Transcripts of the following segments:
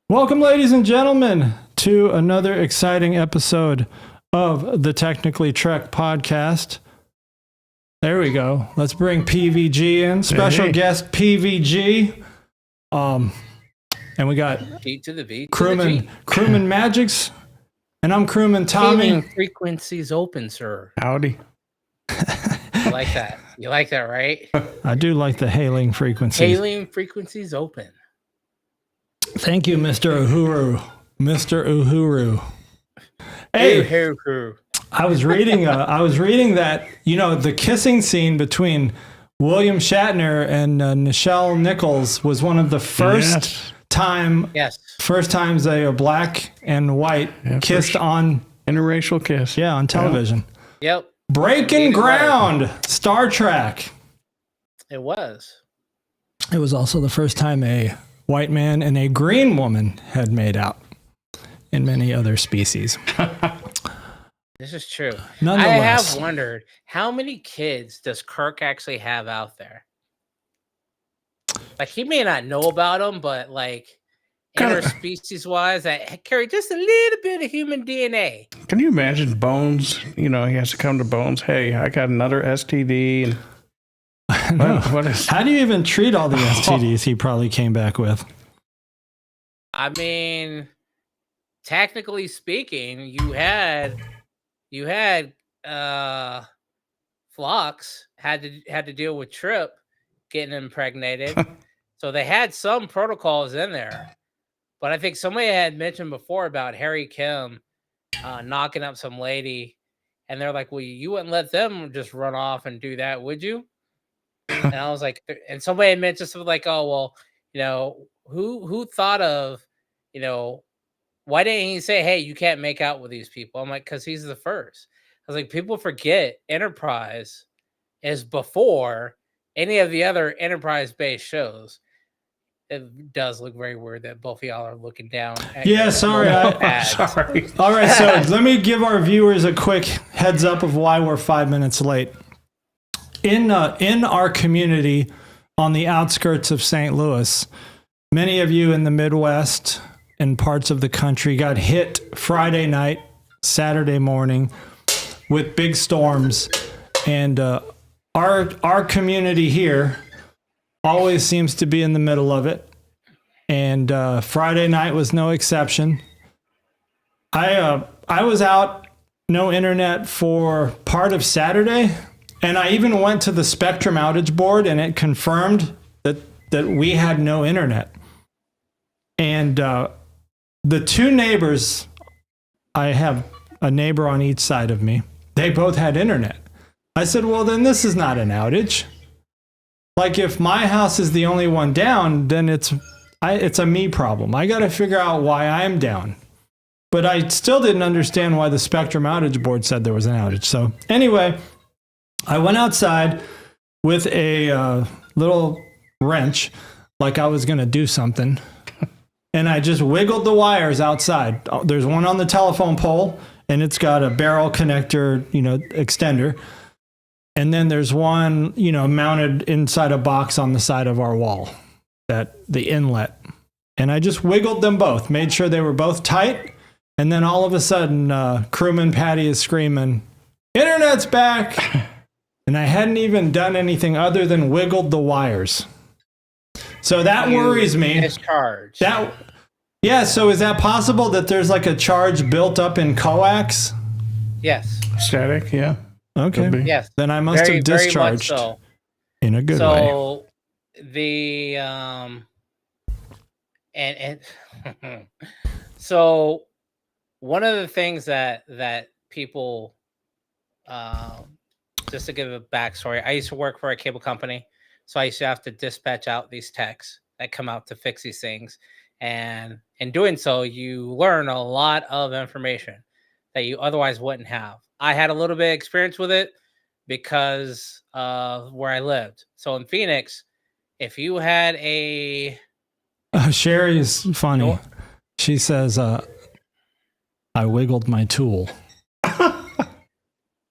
Welcome, ladies and gentlemen, to another exciting episode of the Technically Trek podcast. There we go. Let's bring PVG in. Special guest PVG. And we got G to the V. Crewman Mgyx, and I'm Crewman Tommy. Hailing frequencies open, sir. Howdy. I like that. You like that, right? I do like the hailing frequencies. Hailing frequencies open. Thank you, Mr. Uhuru. Mr. Uhuru. Hey, I was reading that, the kissing scene between William Shatner and Nichelle Nichols was one of the first times a black and white kissed on interracial kiss. Yeah, on television. Yep. Breaking ground. Star Trek. It was. It was also the first time a white man and a green woman had made out in many other species. This is true. Nonetheless, I have wondered, how many kids does Kirk actually have out there? Like, he may not know about them, but like interspecies wise, that carry just a little bit of human DNA. Can you imagine Bones? He has to come to Bones. Hey, I got another STD. And how do you even treat all the STDs he probably came back with? I mean, technically speaking, you had Phlox had to deal with Trip getting impregnated. So they had some protocols in there. But I think somebody had mentioned before about Harry Kim knocking up some lady, and they're like, well, you wouldn't let them just run off and do that, would you? And I was like, and somebody had mentioned something like, oh, well, who thought of, why didn't he say, hey, you can't make out with these people? I'm like, because he's the first. I was like, people forget Enterprise is before any of the other Enterprise-based shows. It does look very weird that both of y'all are looking down. Sorry. Sorry. All right, so let me give our viewers a quick heads up of why we're 5 minutes late. In our community on the outskirts of St. Louis, many of you in the Midwest and parts of the country got hit Friday night, Saturday morning with big storms. And our community here always seems to be in the middle of it. And Friday night was no exception. I was out, no internet for part of Saturday. And I even went to the Spectrum outage board, and it confirmed that we had no internet. And the two neighbors, I have a neighbor on each side of me, they both had internet. I said, well, then this is not an outage. Like, if my house is the only one down, then it's a me problem. I got to figure out why I'm down. But I still didn't understand why the Spectrum outage board said there was an outage. So anyway, I went outside with a little wrench, like I was going to do something, and I just wiggled the wires outside. There's one on the telephone pole, and it's got a barrel connector, extender. And then there's one, mounted inside a box on the side of our wall, the inlet. And I just wiggled them both, made sure they were both tight. And then all of a sudden, Crewman Patty is screaming, "Internet's back!" And I hadn't even done anything other than wiggled the wires. So that worries me. Discharge. So is that possible that there's like a charge built up in coax? Yes. Static, yeah. Okay. Yes. Then I must have discharged in a good way. So the so one of the things that people just to give a backstory, I used to work for a cable company, so I used to have to dispatch out these techs that come out to fix these things, and in doing so, you learn a lot of information that you otherwise wouldn't have. I had a little bit of experience with it because of where I lived. So in Phoenix, if you had a Sherry's funny. She says, "I wiggled my tool."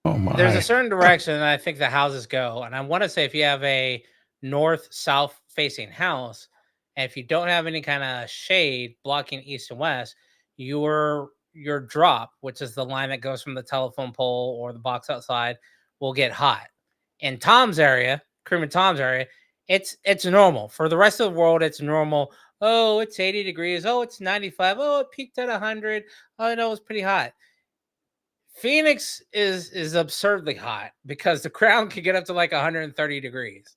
Oh my! There's a certain direction that I think the houses go, and I want to say if you have a north-south facing house, And if you don't have any kind of shade blocking east and west, your drop, which is the line that goes from the telephone pole or the box outside, will get hot. In Tom's area, Crewman Tom's area, it's normal. For the rest of the world, it's normal. Oh, it's 80 degrees. Oh, it's 95. Oh, it peaked at 100. Oh, no, it's pretty hot. Phoenix is absurdly hot because the ground can get up to like 130 degrees.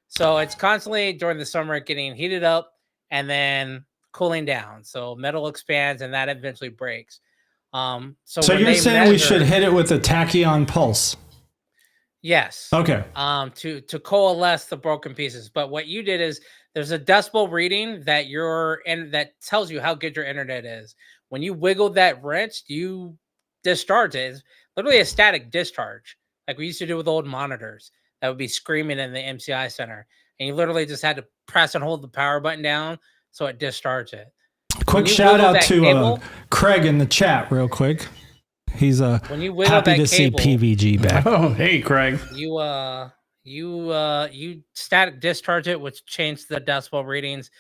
So it's constantly during the summer getting heated up and then cooling down. So metal expands and that eventually breaks. So you're saying we should hit it with a tachyon pulse? Yes. Okay. To coalesce the broken pieces. But what you did is there's a decibel reading that that tells you how good your internet is. When you wiggle that wrench, you discharge it. It's literally a static discharge, like we used to do with old monitors that would be screaming in the MCI center. And you literally just had to press and hold the power button down so it discharged it. Quick shout out to Craig in the chat real quick. He's when you wiggle happy that to see PVG back. Oh, hey, Craig. You static discharge it, which changed the decibel readings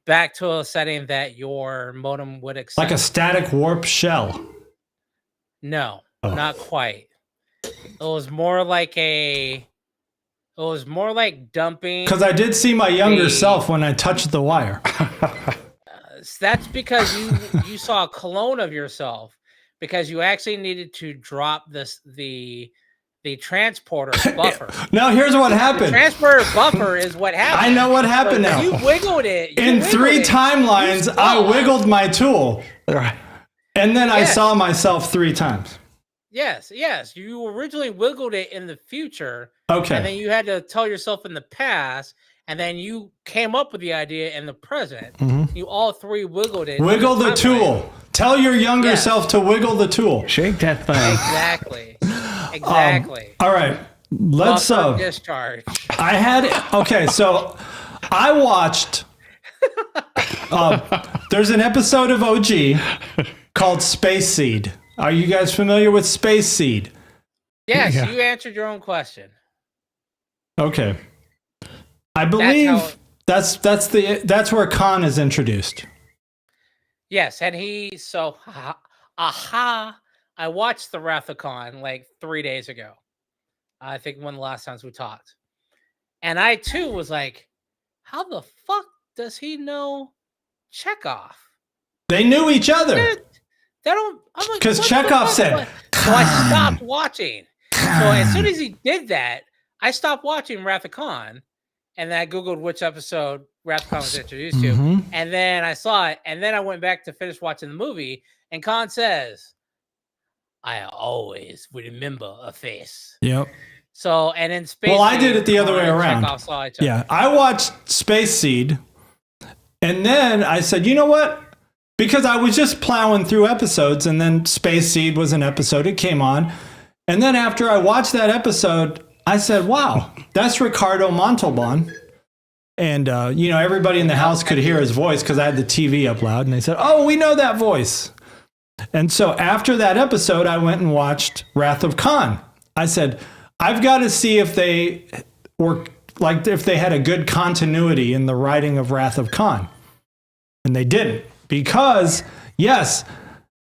back to a setting that your modem would accept. Like a static warp shell. No, not quite. It was more like dumping. Because I did see my younger self when I touched the wire. That's because you saw a clone of yourself, because you actually needed to drop the transporter buffer. Now here's what happened. The transporter buffer is what happened. I know what happened now. You wiggled it. In 3 timelines, I wiggled my tool. Right. And then I saw myself 3 times. Yes. You originally wiggled it in the future. Okay. And then you had to tell yourself in the past, and then you came up with the idea in the present. Mm-hmm. You all 3 wiggled it. Wiggle the tool. Tell your younger self to wiggle the tool. Shake that thing. Exactly. All right. Let's discharge. So I watched there's an episode of OG called Space Seed. Are you guys familiar with Space Seed? Yes, you answered your own question. Okay. I believe that's where Khan is introduced. Yes, and I watched the Wrath of Khan like 3 days ago. I think one of the last times we talked. And I too was like, how the fuck does he know Chekhov? They knew each other. Because Chekhov said. So I stopped watching. So as soon as he did that, I stopped watching Wrath of Khan, and then I Googled which episode Wrath of Khan was introduced to, and then I saw it, and then I went back to finish watching the movie, and Khan says, I always remember a face. Yep. So, and in Space Well, I did it the other way around. Yeah, I watched Space Seed, and then I said, you know what? Because I was just plowing through episodes, and then Space Seed was an episode. It came on. And then after I watched that episode, I said, wow, that's Ricardo Montalban. And, everybody in the house could hear his voice because I had the TV up loud. And they said, oh, we know that voice. And so after that episode, I went and watched Wrath of Khan. I said, I've got to see if they if they had a good continuity in the writing of Wrath of Khan. And they didn't. Because, yes,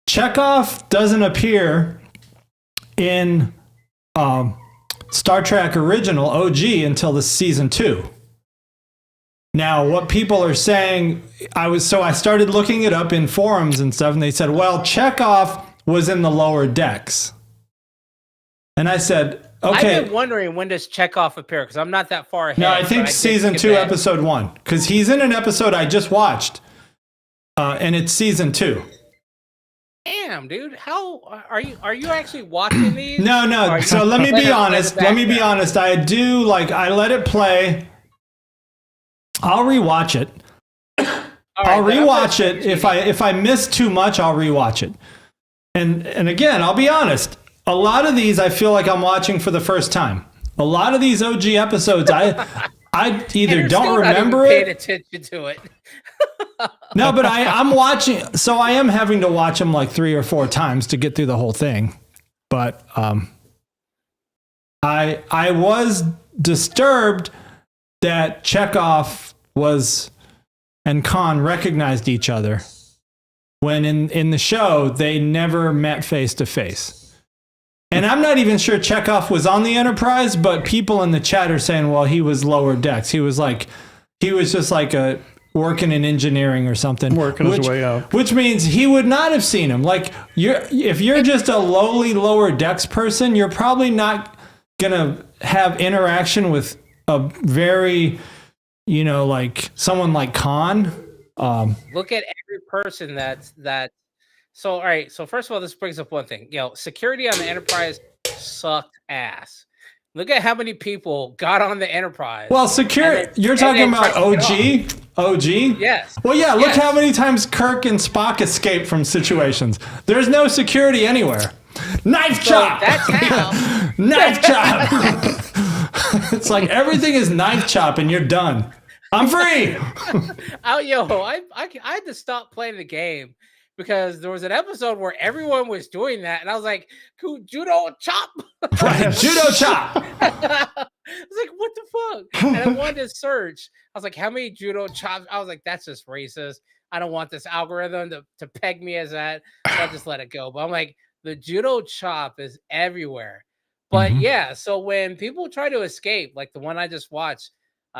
Chekhov doesn't appear in Star Trek Original OG until the season 2. Now, what people are saying, I started looking it up in forums and stuff, and they said, well, Chekhov was in the lower decks. And I said, okay. I've been wondering, when does Chekhov appear? Because I'm not that far ahead. No, I think season 2, episode 1. Because he's in an episode I just watched. And it's season 2. Damn, dude! How are you actually watching these? No. So let me be honest. I do I let it play. I'll rewatch it. I'll rewatch it. If I miss too much, I'll rewatch it. And again, I'll be honest. A lot of these I feel like I'm watching for the first time. A lot of these OG episodes, I either don't remember it. Paid attention to it. No, but I'm watching, so I am having to watch them like 3 or 4 times to get through the whole thing. But I was disturbed that Chekhov was and Khan recognized each other when in the show they never met face to face. And I'm not even sure Chekhov was on the Enterprise, but people in the chat are saying, well, he was lower decks. He was just like a working in engineering or something. Working his way up. Which means he would not have seen him. Like, if you're just a lowly lower decks person, you're probably not going to have interaction with a very, like someone like Khan. Look at every person that. So, all right. So first of all, this brings up one thing. Security on the Enterprise sucked ass. Look at how many people got on the Enterprise. Well, you're talking about OG? OG? Yes. Well, yeah, look how many times Kirk and Spock escaped from situations. There's no security anywhere. Knife chop! That's how. Knife chop! It's like everything is knife chop and you're done. I'm free! I had to stop playing the game because there was an episode where everyone was doing that, and I was like, judo chop. Right, judo chop. I was like, what the fuck? And I wanted to search. I was like, how many judo chops? I was like, that's just racist. I don't want this algorithm to peg me as that. So I just let it go. But I'm like, the judo chop is everywhere. But yeah, so when people try to escape, like the one I just watched,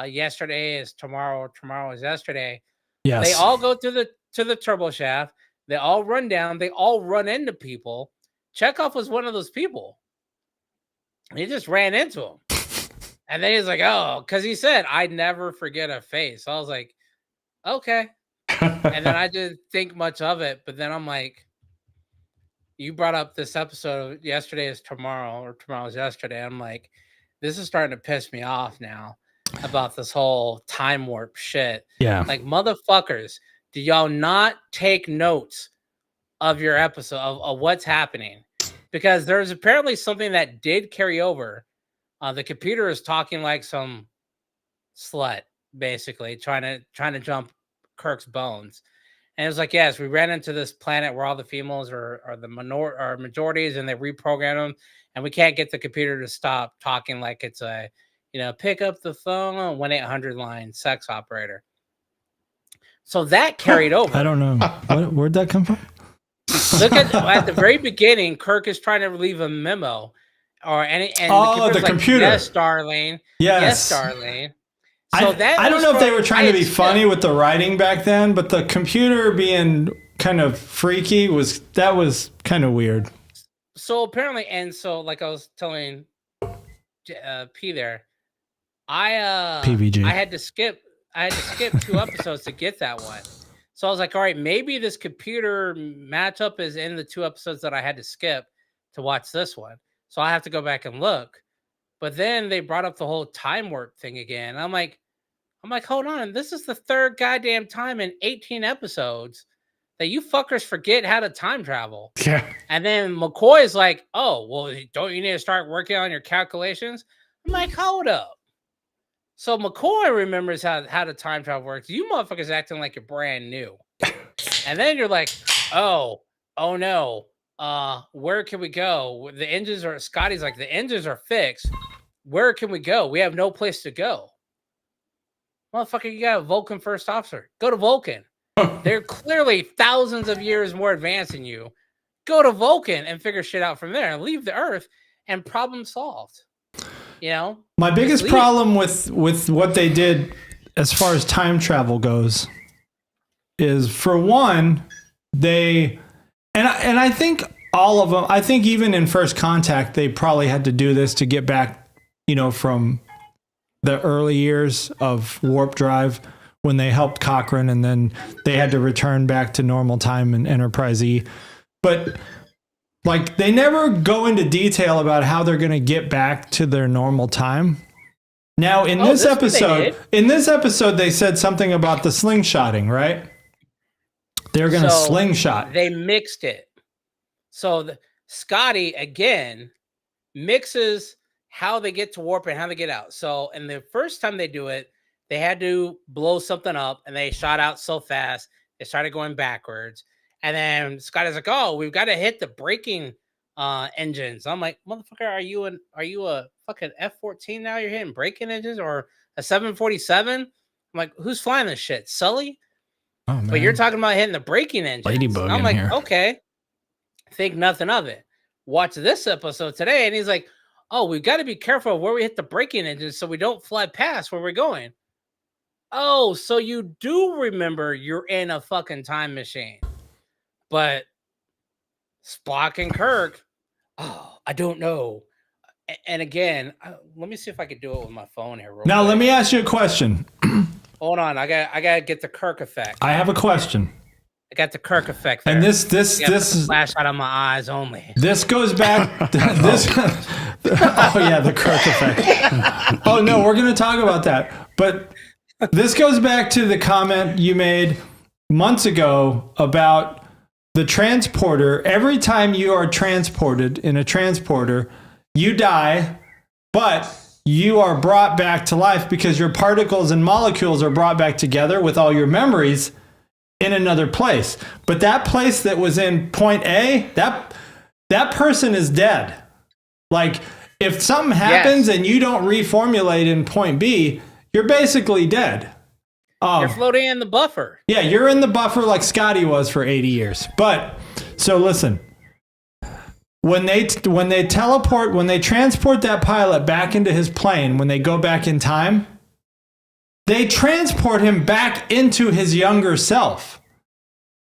yesterday is tomorrow is yesterday. Yes. They all go to the turbo shaft. They all run down. They all run into people. Chekhov was one of those people. He just ran into him. And then he's like, oh, because he said, I never forget a face. So I was like, okay. And then I didn't think much of it. But then I'm like, you brought up this episode, yesterday is tomorrow, or tomorrow is yesterday. I'm like, this is starting to piss me off now about this whole time warp shit. Yeah. Like, motherfuckers, do y'all not take notes of your episode, of what's happening? Because there's apparently something that did carry over. The computer is talking like some slut, basically, trying to jump Kirk's bones. And it was like, yes, we ran into this planet where all the females are the majorities, and they reprogram them, and we can't get the computer to stop talking like it's a, pick up the phone, 1-800 line sex operator. So that carried over. I don't know. Where'd that come from? Look at the very beginning, Kirk is trying to leave a memo, the computer. Yes, Darlene. Yes, Darlene. So I don't know if they were trying to be funny with the writing back then, but the computer being kind of freaky was kind of weird. So apparently, and so like I was telling P there, PVG. I had to skip 2 episodes to get that one. So I was like, all right, maybe this computer matchup is in the 2 episodes that I had to skip to watch this one. So I have to go back and look. But then they brought up the whole time warp thing again. I'm like, hold on. This is the 3rd goddamn time in 18 episodes that you fuckers forget how to time travel. Yeah. And then McCoy is like, oh, well, don't you need to start working on your calculations? I'm like, hold up. So McCoy remembers how to time travel works. You motherfuckers acting like you're brand new. And then you're like, oh no. Where can we go? The engines are, Scotty's like, the engines are fixed. Where can we go? We have no place to go. Motherfucker, you got a Vulcan first officer. Go to Vulcan. They're clearly thousands of years more advanced than you. Go to Vulcan and figure shit out from there. Leave the Earth and problem solved. My biggest problem with what they did as far as time travel goes is, for one, and I think all of them, I think even in First Contact, they probably had to do this to get back, from the early years of warp drive when they helped Cochrane, and then they had to return back to normal time in Enterprise E. But like, they never go into detail about how they're going to get back to their normal time. Now, in this episode, they said something about the slingshotting, right? They're going to slingshot. They mixed it. So Scotty, again, mixes how they get to warp and how they get out. So, and the first time they do it, they had to blow something up, and they shot out so fast, they started going backwards. And then Scotty's like, oh, we've got to hit the braking engines. I'm like, motherfucker, are you a fucking F-14 now? You're hitting braking engines, or a 747? I'm like, who's flying this shit? Sully? Oh, man. But you're talking about hitting the braking engine. Ladybug I'm in like, here. okay, think nothing of it. Watch this episode today, and he's like, oh, we've got to be careful of where we hit the braking engine so we don't fly past where we're going. Oh, so you do remember you're in a fucking time machine. But Spock and Kirk, oh, I don't know. And again, let me see if I could do it with my phone here. Now, quick. let me ask you a question. Hold on, I got to get the Kirk effect. I have a question. I got the Kirk effect there. And this is flash out of my eyes only. This goes back. This. Oh yeah, the Kirk effect. Oh no, we're going to talk about that. But this goes back to the comment you made months ago about the transporter. Every time you are transported in a transporter, you die, but you are brought back to life because your particles and molecules are brought back together with all your memories in another place. But that place that was in point A, that person is dead. Like if something happens and you don't reformulate in point B, you're basically dead. You're floating in the buffer. Yeah, you're in the buffer like Scotty was for 80 years. But so listen, when they transport that pilot back into his plane, when they go back in time, they transport him back into his younger self.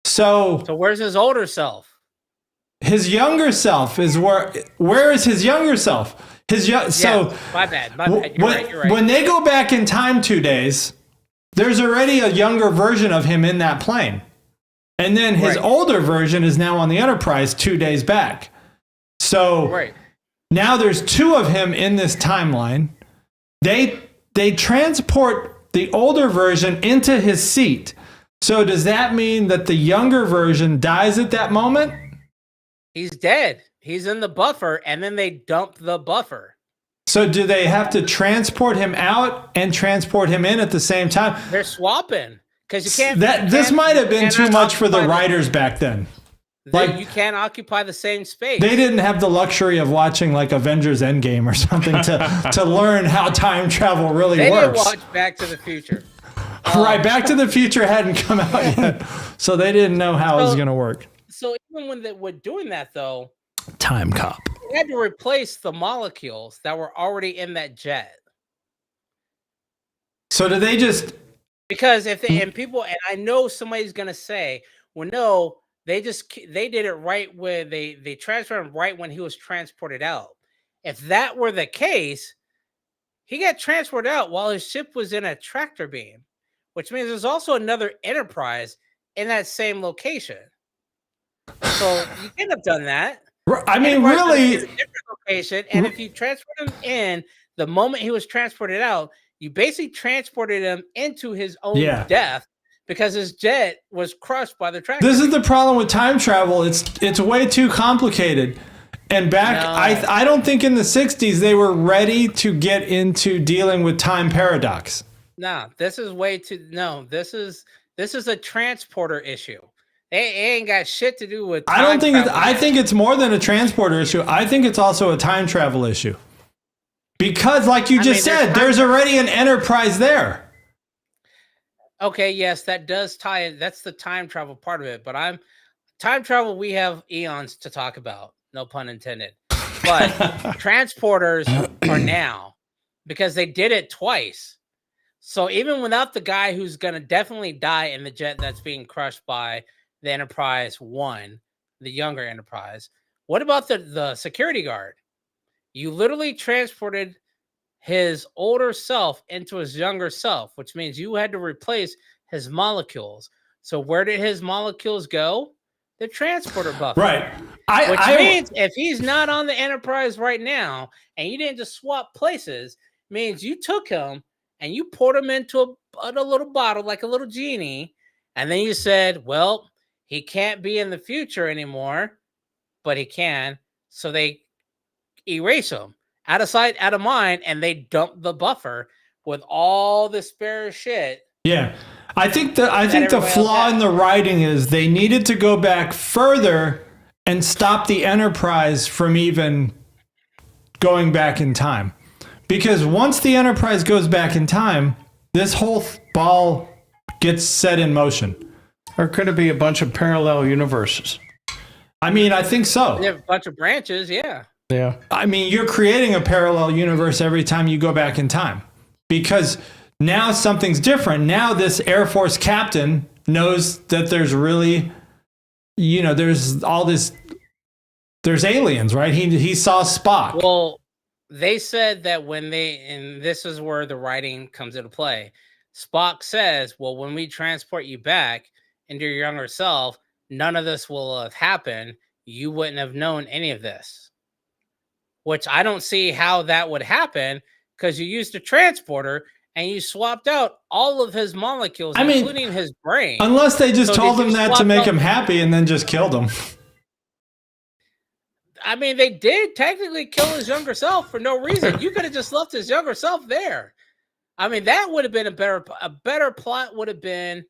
So where's his older self? His younger self is where is his younger self? My bad. You're right. When they go back in time 2 days, there's already a younger version of him in that plane. And then his older version is now on the Enterprise 2 days back. So now there's two of him in this timeline. They transport the older version into his seat. So does that mean that the younger version dies at that moment? He's dead. He's in the buffer, and then they dump the buffer. So do they have to transport him out and transport him in at the same time? They're swapping because you can't. This might have been too much for the writers back then. Like you can't occupy the same space. They didn't have the luxury of watching like Avengers Endgame or something to learn how time travel really works. They didn't watch Back to the Future. Right, Back to the Future hadn't come out yet, so they didn't know how it was going to work. So even when they were doing that, though, Time Cop, they had to replace the molecules that were already in that jet. So do they just? Because if they, and I know somebody's going to say, well, no. They did it right where they transferred him right when he was transported out. If that were the case, he got transported out while his ship was in a tractor beam, which means there's also another Enterprise in that same location. So you couldn't have done that. I mean, Enterprise really, is a different location. And if you transport him in the moment he was transported out, you basically transported him into his own death. Because his jet was crushed by the tractor. This is the problem with time travel. It's way too complicated. And I don't think in the 60s they were ready to get into dealing with time paradox. No, this is way too. No, this is a transporter issue. It ain't got shit to do with. I think it's more than a transporter issue. I think it's also a time travel issue. Because, like you just said, there's already an Enterprise there. Okay, yes, that does tie in. That's the time travel part of it. But time travel, we have eons to talk about. No pun intended. But transporters are now because they did it twice. So even without the guy who's going to definitely die in the jet that's being crushed by the Enterprise 1, the younger Enterprise, what about the security guard? You literally transported his older self into his younger self, which means you had to replace his molecules. So where did his molecules go? The transporter buffer. Right. Which means if he's not on the Enterprise right now and you didn't just swap places, means you took him and you poured him into a little bottle like a little genie. And then you said, well, he can't be in the future anymore, but he can. So they erase him. Out of sight, out of mind, and they dump the buffer with all the spare shit. Yeah. I think the flaw in the writing is they needed to go back further and stop the Enterprise from even going back in time. Because once the Enterprise goes back in time, this whole ball gets set in motion. Or could it be a bunch of parallel universes? I mean, I think so. They have a bunch of branches, yeah. Yeah. I mean, you're creating a parallel universe every time you go back in time because now something's different. Now this Air Force captain knows that there's really, there's all this, there's aliens, right? He saw Spock. Well, they said that and this is where the writing comes into play. Spock says, well, when we transport you back into your younger self, none of this will have happened. You wouldn't have known any of this. Which I don't see how that would happen because you used a transporter and you swapped out all of his molecules, including his brain. Unless they just told him that to make him happy and then just killed him. I mean, they did technically kill his younger self for no reason. You could have just left his younger self there. I mean, that would have been a better plot would have been,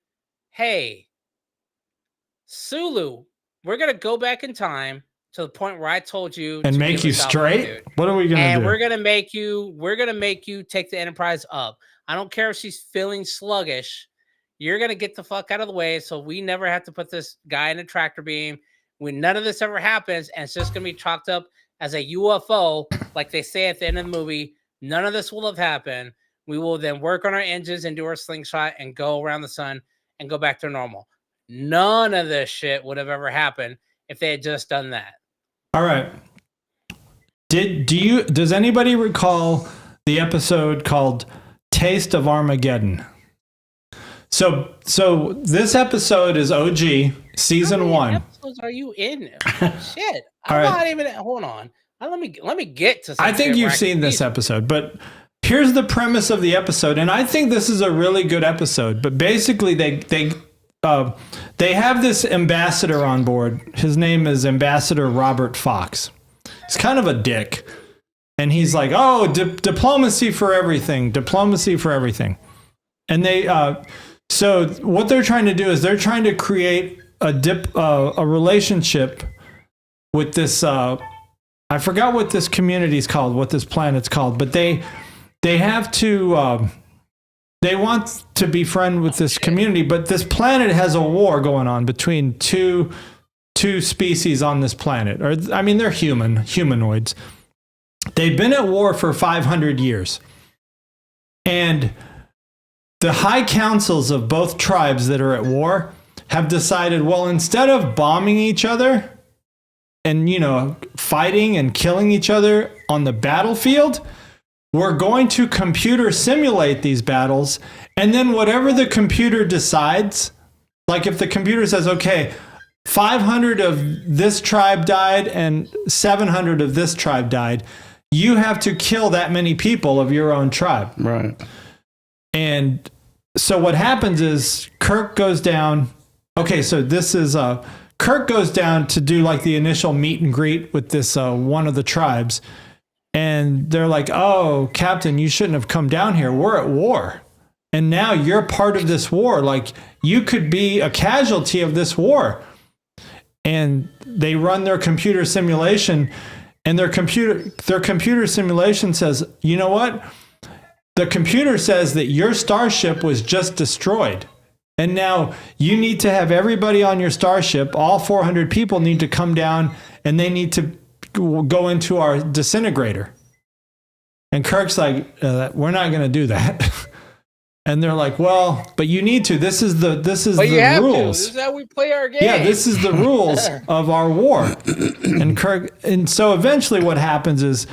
hey, Sulu, we're going to go back in time to the point where I told you and make you straight. Dude. What are we going to do? And we're going to make you take the Enterprise up. I don't care if she's feeling sluggish. You're going to get the fuck out of the way so we never have to put this guy in a tractor beam. When none of this ever happens, and it's just going to be chalked up as a UFO, like they say at the end of the movie, none of this will have happened. We will then work on our engines and do our slingshot and go around the sun and go back to normal. None of this shit would have ever happened if they had just done that. All right. Does anybody recall the episode called Taste of Armageddon? So this episode is OG season 1. Episodes are you in? Shit. I'm not even. Hold on. Let me get to. I think you've seen this episode, but here's the premise of the episode, and I think this is a really good episode. But basically, they have this ambassador on board. His name is Ambassador Robert Fox. He's kind of a dick, and he's like, "Oh, diplomacy for everything, diplomacy for everything," and they. So what they're trying to do is they're trying to create a relationship with this. I forgot what this community is called, what this planet's called, but they have to. They want to be friends with this community, but this planet has a war going on between two species on this planet. Or I mean, they're humanoids. They've been at war for 500 years, and the high councils of both tribes that are at war have decided, well, instead of bombing each other and, fighting and killing each other on the battlefield, we're going to computer simulate these battles. And then whatever the computer decides, like if the computer says, okay, 500 of this tribe died and 700 of this tribe died, you have to kill that many people of your own tribe. Right. And so what happens is Kirk goes down. Okay, so this is Kirk goes down to do like the initial meet and greet with this one of the tribes. And they're like, "Oh, Captain, you shouldn't have come down here. We're at war. And now you're part of this war. Like you could be a casualty of this war." And they run their computer simulation, and their computer simulation says, "You know what? The computer says that your starship was just destroyed. And now you need to have everybody on your starship, all 400 people need to come down and they need to go into our disintegrator." And Kirk's like, "We're not going to do that." And they're like, "Well, but you need to. This is the rules. This is how we play our game." Yeah, this is the rules of our war." And so eventually what happens is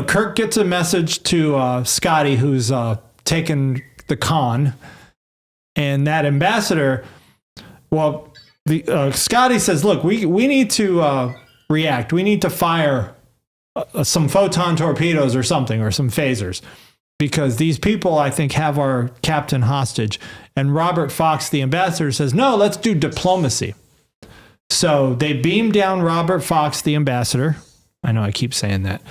Kirk gets a message to Scotty, who's taken the con, and that ambassador. Well, Scotty says, "Look, we need to react. We need to fire some photon torpedoes or something, or some phasers, because these people, I think, have our captain hostage." And Robert Fox, the ambassador, says, "No, let's do diplomacy." So they beam down Robert Fox, the ambassador. I know I keep saying that.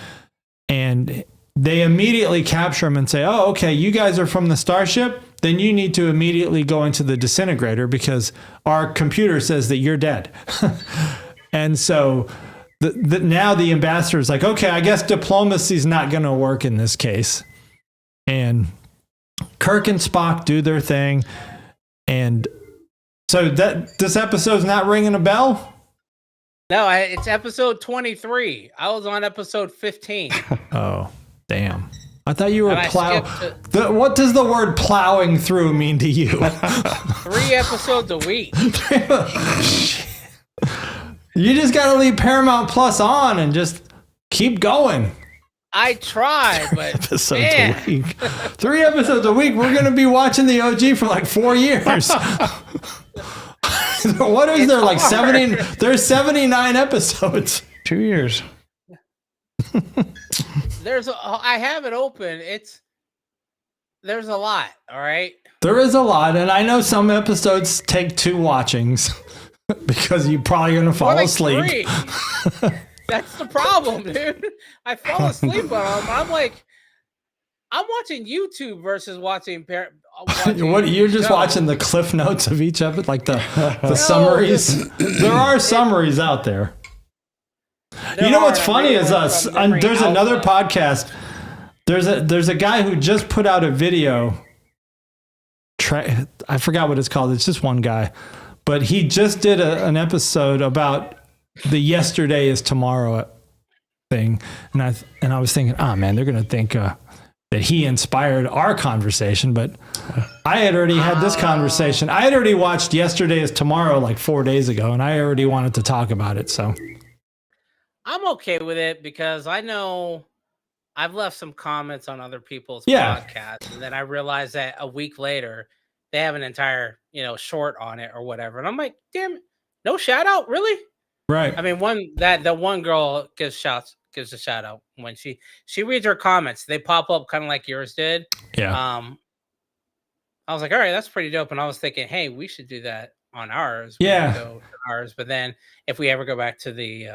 And they immediately capture him and say, "Oh, okay, you guys are from the starship? Then you need to immediately go into the disintegrator because our computer says that you're dead." And so now the ambassador is like, "Okay, I guess diplomacy is not going to work in this case." And Kirk and Spock do their thing. And so this episode's not ringing a bell? No, it's episode 23. I was on episode 15. Oh, damn. I thought you were And what does the word plowing through mean to you? 3 episodes a week. You just got to leave Paramount Plus on and just keep going. I tried, but Episodes man. a week. 3 episodes a week. We're going to be watching the OG for like 4 years. What is there, like 70? There's 79 episodes. 2 years. I have it open. There's a lot. All right. There is a lot, and I know some episodes take 2 watchings because you're probably going to fall asleep. 3. That's the problem, dude. I fell asleep on them. I'm watching YouTube versus watching. What you're just watching the cliff notes of each episode, like the summaries. There are summaries out there. You know what's funny is there's another podcast. There's a guy who just put out a video. I forgot what it's called. It's just one guy, but he just did an episode about the yesterday is tomorrow thing, and I was thinking, oh man, they're gonna think that he inspired our conversation, but I had already had this conversation. I had already watched Yesterday is Tomorrow like 4 days ago, and I already wanted to talk about it. So I'm okay with it because I know I've left some comments on other people's podcasts, and then I realized that a week later they have an entire short on it or whatever, and I'm like, damn it, no shout out, really? Right. I mean, the one girl gives a shout out when she reads her comments. They pop up kind of like yours did. Yeah. I was like, all right, that's pretty dope. And I was thinking, hey, we should do that on ours. But then if we ever go back to the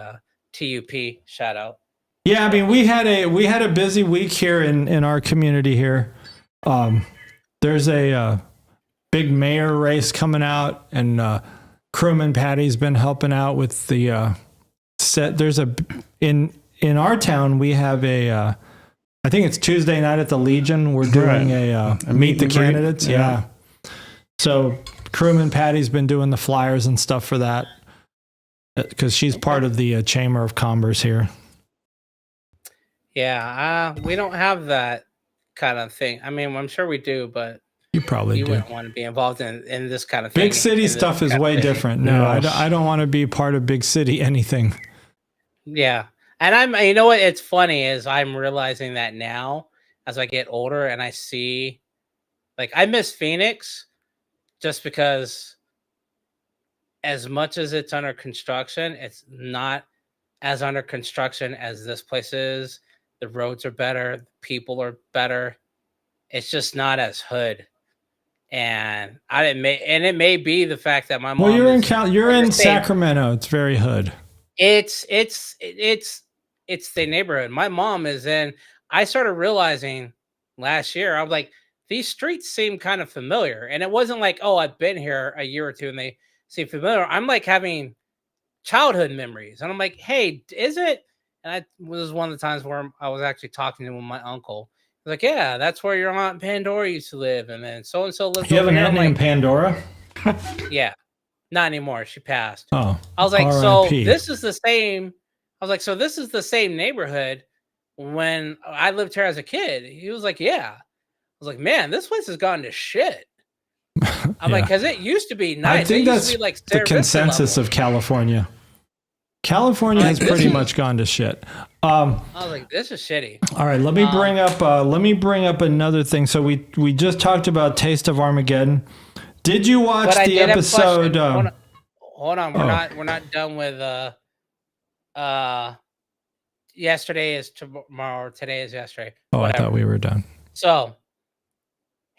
TUP shout out. Yeah, I mean, we had a busy week here in our community here. There's a big mayor race coming out, and Crewman Patty's been helping out with the set. There's in our town we have I think it's Tuesday night at the Legion. We're doing a meet the candidates. Yeah. So Crewman Patty's been doing the flyers and stuff for that because she's part of the Chamber of Commerce here. Yeah, we don't have that kind of thing. I mean, I'm sure we do, but you probably wouldn't want to be involved in this kind of thing. Big city stuff is way different. No, I don't want to be part of big city anything. Yeah. And you know what? It's funny is I'm realizing that now as I get older and I see, like, I miss Phoenix just because as much as it's under construction, it's not as under construction as this place is. The roads are better. The people are better. It's just not as hood. And it may be the fact that my mom. Well, you're in Sacramento. It's very hood. It's the neighborhood. My mom is in. I started realizing last year. I was like, these streets seem kind of familiar, and it wasn't like, oh, I've been here a year or two, and they seem familiar. I'm like having childhood memories, and I'm like, hey, is it? And I was one of the times where I was actually talking to my uncle. I was like, yeah, that's where your aunt Pandora used to live, and then so and so lives. You have an aunt named Pandora? Yeah, not anymore. She passed. Oh, I was like, so this is the same. I was like, so this is the same neighborhood when I lived here as a kid. He was like, yeah. I was like, man, this place has gone to shit. I'm like, because it used to be nice. I think that's like the consensus of California. California has pretty much gone to shit. I was like, this is shitty. All right, let me bring up another thing. So we just talked about Taste of Armageddon. Did you watch the episode? Hold on, we're not done with yesterday is tomorrow, today is yesterday. Oh, whatever. I thought we were done. So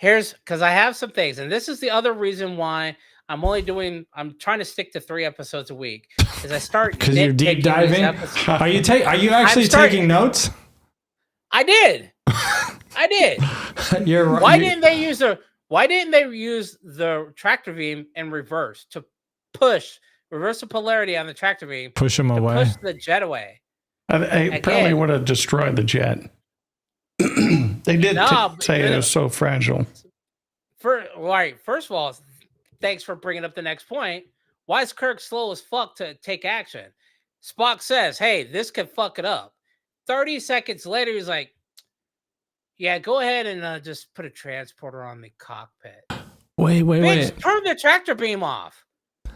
because I have some things, and this is the other reason why I'm trying to stick to 3 episodes a week. Is I start because you're deep diving. Are you actually taking notes? I did. You're right. Why didn't they use the tractor beam in reverse to reverse the polarity on the tractor beam? Push them away. Push the jet away. I probably would have destroyed the jet. They did say it was so fragile. First of all, thanks for bringing up the next point. Why is Kirk slow as fuck to take action? Spock says, hey, this could fuck it up. 30 seconds later, he's like, yeah, go ahead and just put a transporter on the cockpit. Wait. Turn the tractor beam off.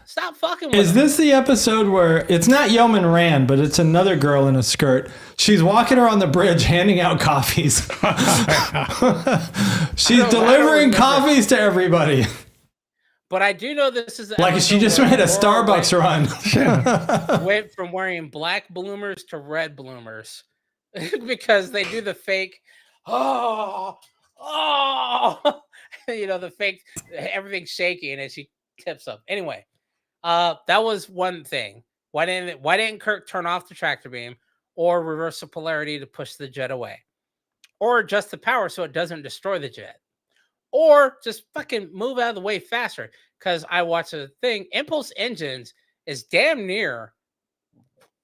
Stop fucking with Is this the episode where it's not Yeoman Rand, but it's another girl in a skirt? She's walking around the bridge handing out coffees. She's delivering coffees to everybody. But I do know this is like she just made a Starbucks run. Went from wearing black bloomers to red bloomers because they do the fake. Oh, the fake. Everything's shaky, and then she tips up. Anyway, that was one thing. Why didn't Kirk turn off the tractor beam or reverse the polarity to push the jet away, or adjust the power so it doesn't destroy the jet? Or just fucking move out of the way faster. Because I watched a thing. Impulse engines is damn near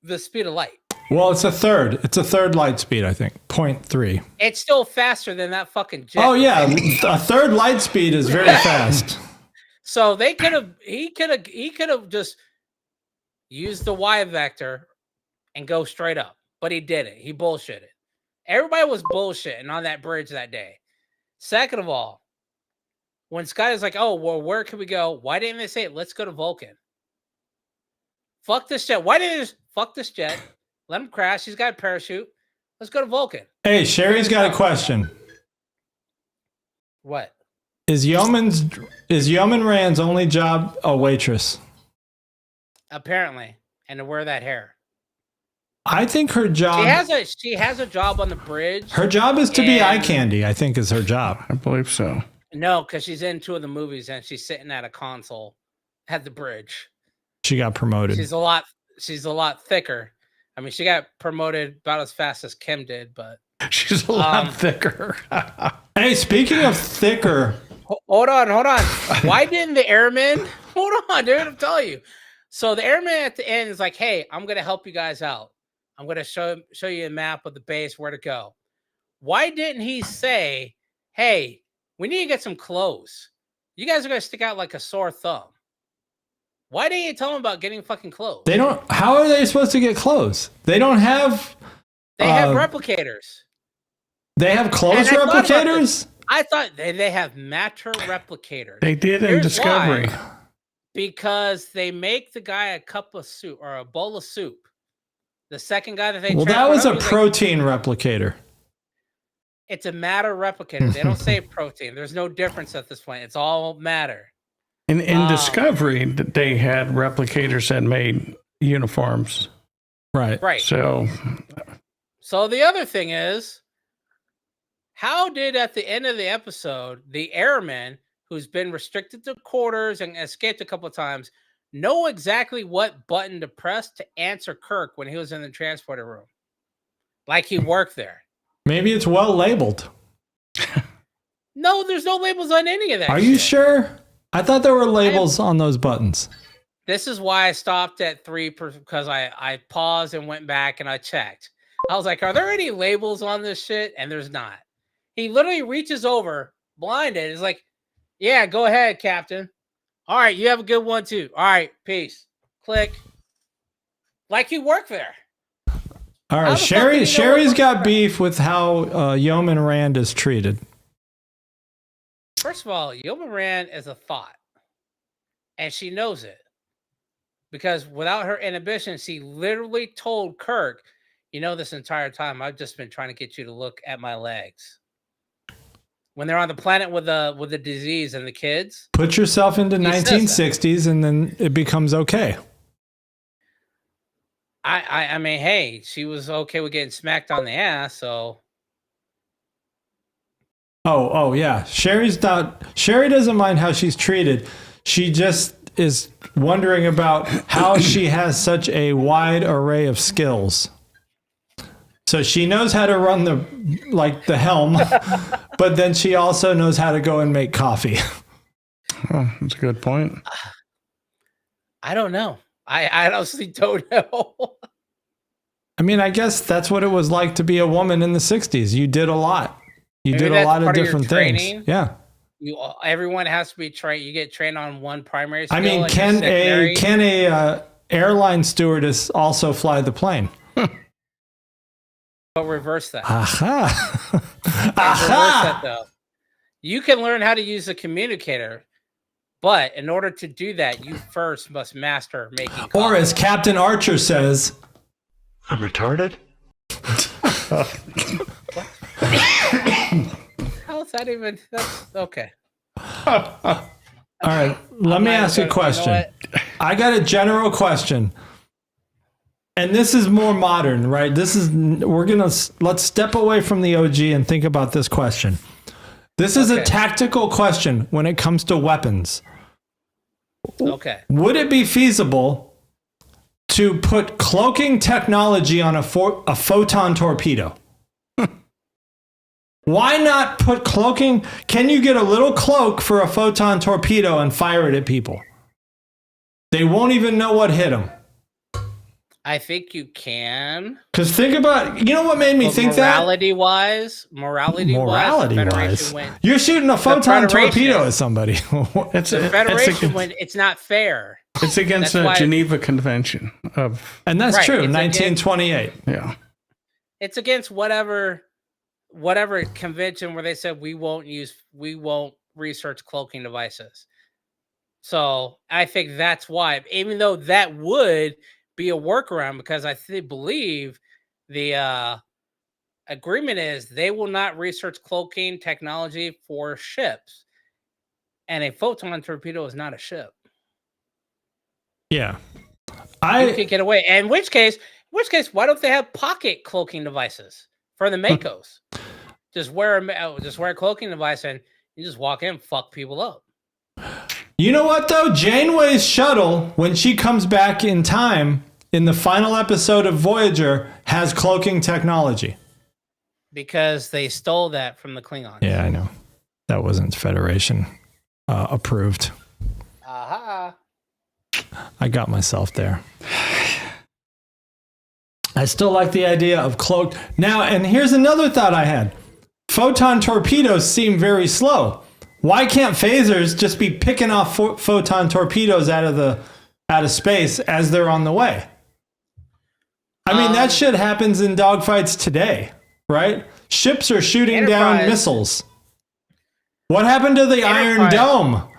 the speed of light. Well, it's a third. It's a third light speed, I think. 0.3. It's still faster than that fucking jet. Oh, yeah. A third light speed is very fast. So he could have just used the Y vector and go straight up. But he didn't. He bullshitted. Everybody was bullshitting on that bridge that day. Second of all, when Scott is like, oh, well, where can we go? Why didn't they say, let's go to Vulcan? Fuck this jet. Why didn't they just fuck this jet? Let him crash. He's got a parachute. Let's go to Vulcan. Hey, Sherry's got a question. What? Is Yeoman Rand's only job a waitress? Apparently. And to wear that hair. I think her job... She has a job on the bridge. Her job is to be eye candy, I think is her job. I believe so. No, because she's in 2 of the movies and she's sitting at a console at the bridge. She got promoted. She's a lot thicker. I mean, she got promoted about as fast as Kim did, but she's a lot thicker. Hey, speaking of thicker, hold on. Why didn't the airmen? Hold on, dude. I'm telling you. So the airman at the end is like, "Hey, I'm gonna help you guys out. I'm gonna show you a map of the base, where to go." Why didn't he say, "Hey, we need to get some clothes. You guys are gonna stick out like a sore thumb"? Why didn't you tell them about getting fucking clothes? They don't. How are they supposed to get clothes? They don't have. They have replicators. They have clothes replicators? I thought they have matter replicators. They did in Discovery. Why. Because they make the guy a cup of soup or a bowl of soup. The second guy that they that was a protein replicator. It's a matter replicator. They don't say protein. There's no difference at this point. It's all matter. In Discovery, they had replicators that made uniforms. Right. So the other thing is, how did at the end of the episode, the airman who's been restricted to quarters and escaped a couple of times know exactly what button to press to answer Kirk when he was in the transporter room? Like he worked there. Maybe it's well labeled. No, there's no labels on any of that. Are you sure? I thought there were labels on those buttons. This is why I stopped at 3 because I paused and went back and I checked. I was like, are there any labels on this shit? And there's not. He literally reaches over, blinded. Is like, yeah, go ahead, Captain. All right, you have a good one too. All right, peace. Click. Like you work there. All right, Sherry's got beef with how Yeoman Rand is treated. First of all, Yeoman Rand is a thought, and she knows it. Because without her inhibition, she literally told Kirk, this entire time, I've just been trying to get you to look at my legs. When they're on the planet with the disease and the kids. Put yourself into 1960s and then it becomes okay. I mean, hey, she was okay with getting smacked on the ass, so. Oh yeah. Sherry doesn't mind how she's treated. She just is wondering about how she has such a wide array of skills. So she knows how to run the helm, but then she also knows how to go and make coffee. Oh, that's a good point. I don't know. I honestly don't know. I mean, I guess that's what it was like to be a woman in the 60s. You did a lot. You did a lot of different things. Yeah. Everyone has to be trained. You get trained on one primary skill. I mean, and your secondary- can a airline stewardess also fly the plane? But reverse that. Aha. Reverse Aha. that though. You can learn how to use a communicator, but in order to do that, you first must master making calls. Or as Captain Archer says, I'm retarded? How is that even? That's okay. all right, let me ask you a question. You know I got a general question. And this is more modern, right? Let's step away from the OG and think about this question. This is a tactical question when it comes to weapons. Okay. Would it be feasible to put cloaking technology on a photon torpedo? Why not put cloaking? Can you get a little cloak for a photon torpedo and fire it at people? They won't even know what hit them. I think you can. Because think about, you know what made me think morality wise, you're shooting a photon torpedo at somebody. The Federation went. It's not fair. It's against the Geneva Convention and that's true. 1928. Yeah, it's against whatever convention where they said we won't research cloaking devices. So I think that's why, even though that would be a workaround, because I believe the agreement is they will not research cloaking technology for ships, and a photon torpedo is not a ship. Yeah, you can get away. And in which case, why don't they have pocket cloaking devices for the Makos? Just wear a cloaking device and you just walk in and fuck people up. You know what though? Janeway's shuttle, when she comes back in time in the final episode of Voyager, has cloaking technology. Because they stole that from the Klingons. Yeah, I know. That wasn't Federation approved. Aha. I got myself there. I still like the idea of cloaked. Now, and here's another thought I had. Photon torpedoes seem very slow. Why can't phasers just be picking off photon torpedoes out of space as they're on the way? I mean, that shit happens in dogfights today, right? Ships are shooting down missiles. What happened to the Iron Dome?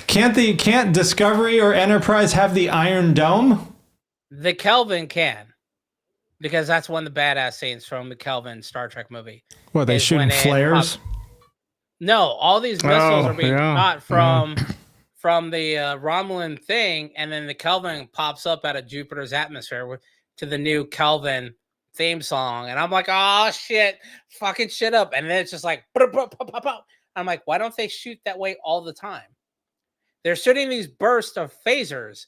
Can't Discovery or Enterprise have the Iron Dome? The Kelvin can. Because that's one of the badass scenes from the Kelvin Star Trek movie. What, they shooting flares? No, all these missiles are being shot from the Romulan thing, and then the Kelvin pops up out of Jupiter's atmosphere to the new Kelvin theme song. And I'm like, oh, shit, fucking shit up. And then it's just like, I'm like, why don't they shoot that way all the time? They're shooting these bursts of phasers.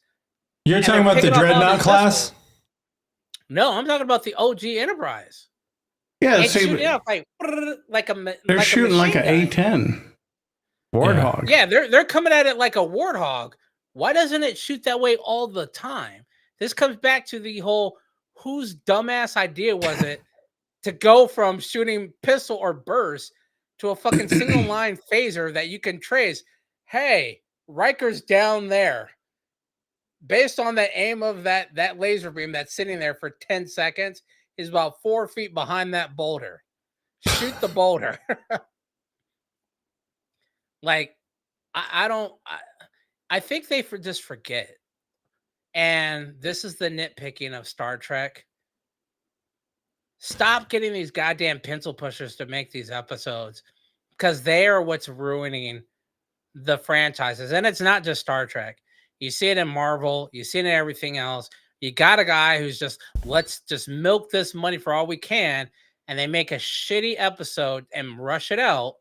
You're talking about the Dreadnought class? Missiles. No, I'm talking about the OG Enterprise. Yeah, it's shooting out like they're shooting like an A-10 Warthog. Yeah, they're coming at it like a Warthog. Why doesn't it shoot that way all the time? This comes back to the whole whose dumbass idea was it to go from shooting pistol or burst to a fucking single line phaser that you can trace. Hey, Riker's down there. Based on the aim of that laser beam that's sitting there for 10 seconds, is about 4 feet behind that boulder. Shoot the boulder. Like, I think they just forget. And this is the nitpicking of Star Trek. Stop getting these goddamn pencil pushers to make these episodes, because they are what's ruining the franchises. And it's not just Star Trek. You see it in Marvel. You see it in everything else. You got a guy who's just, let's just milk this money for all we can. And they make a shitty episode and rush it out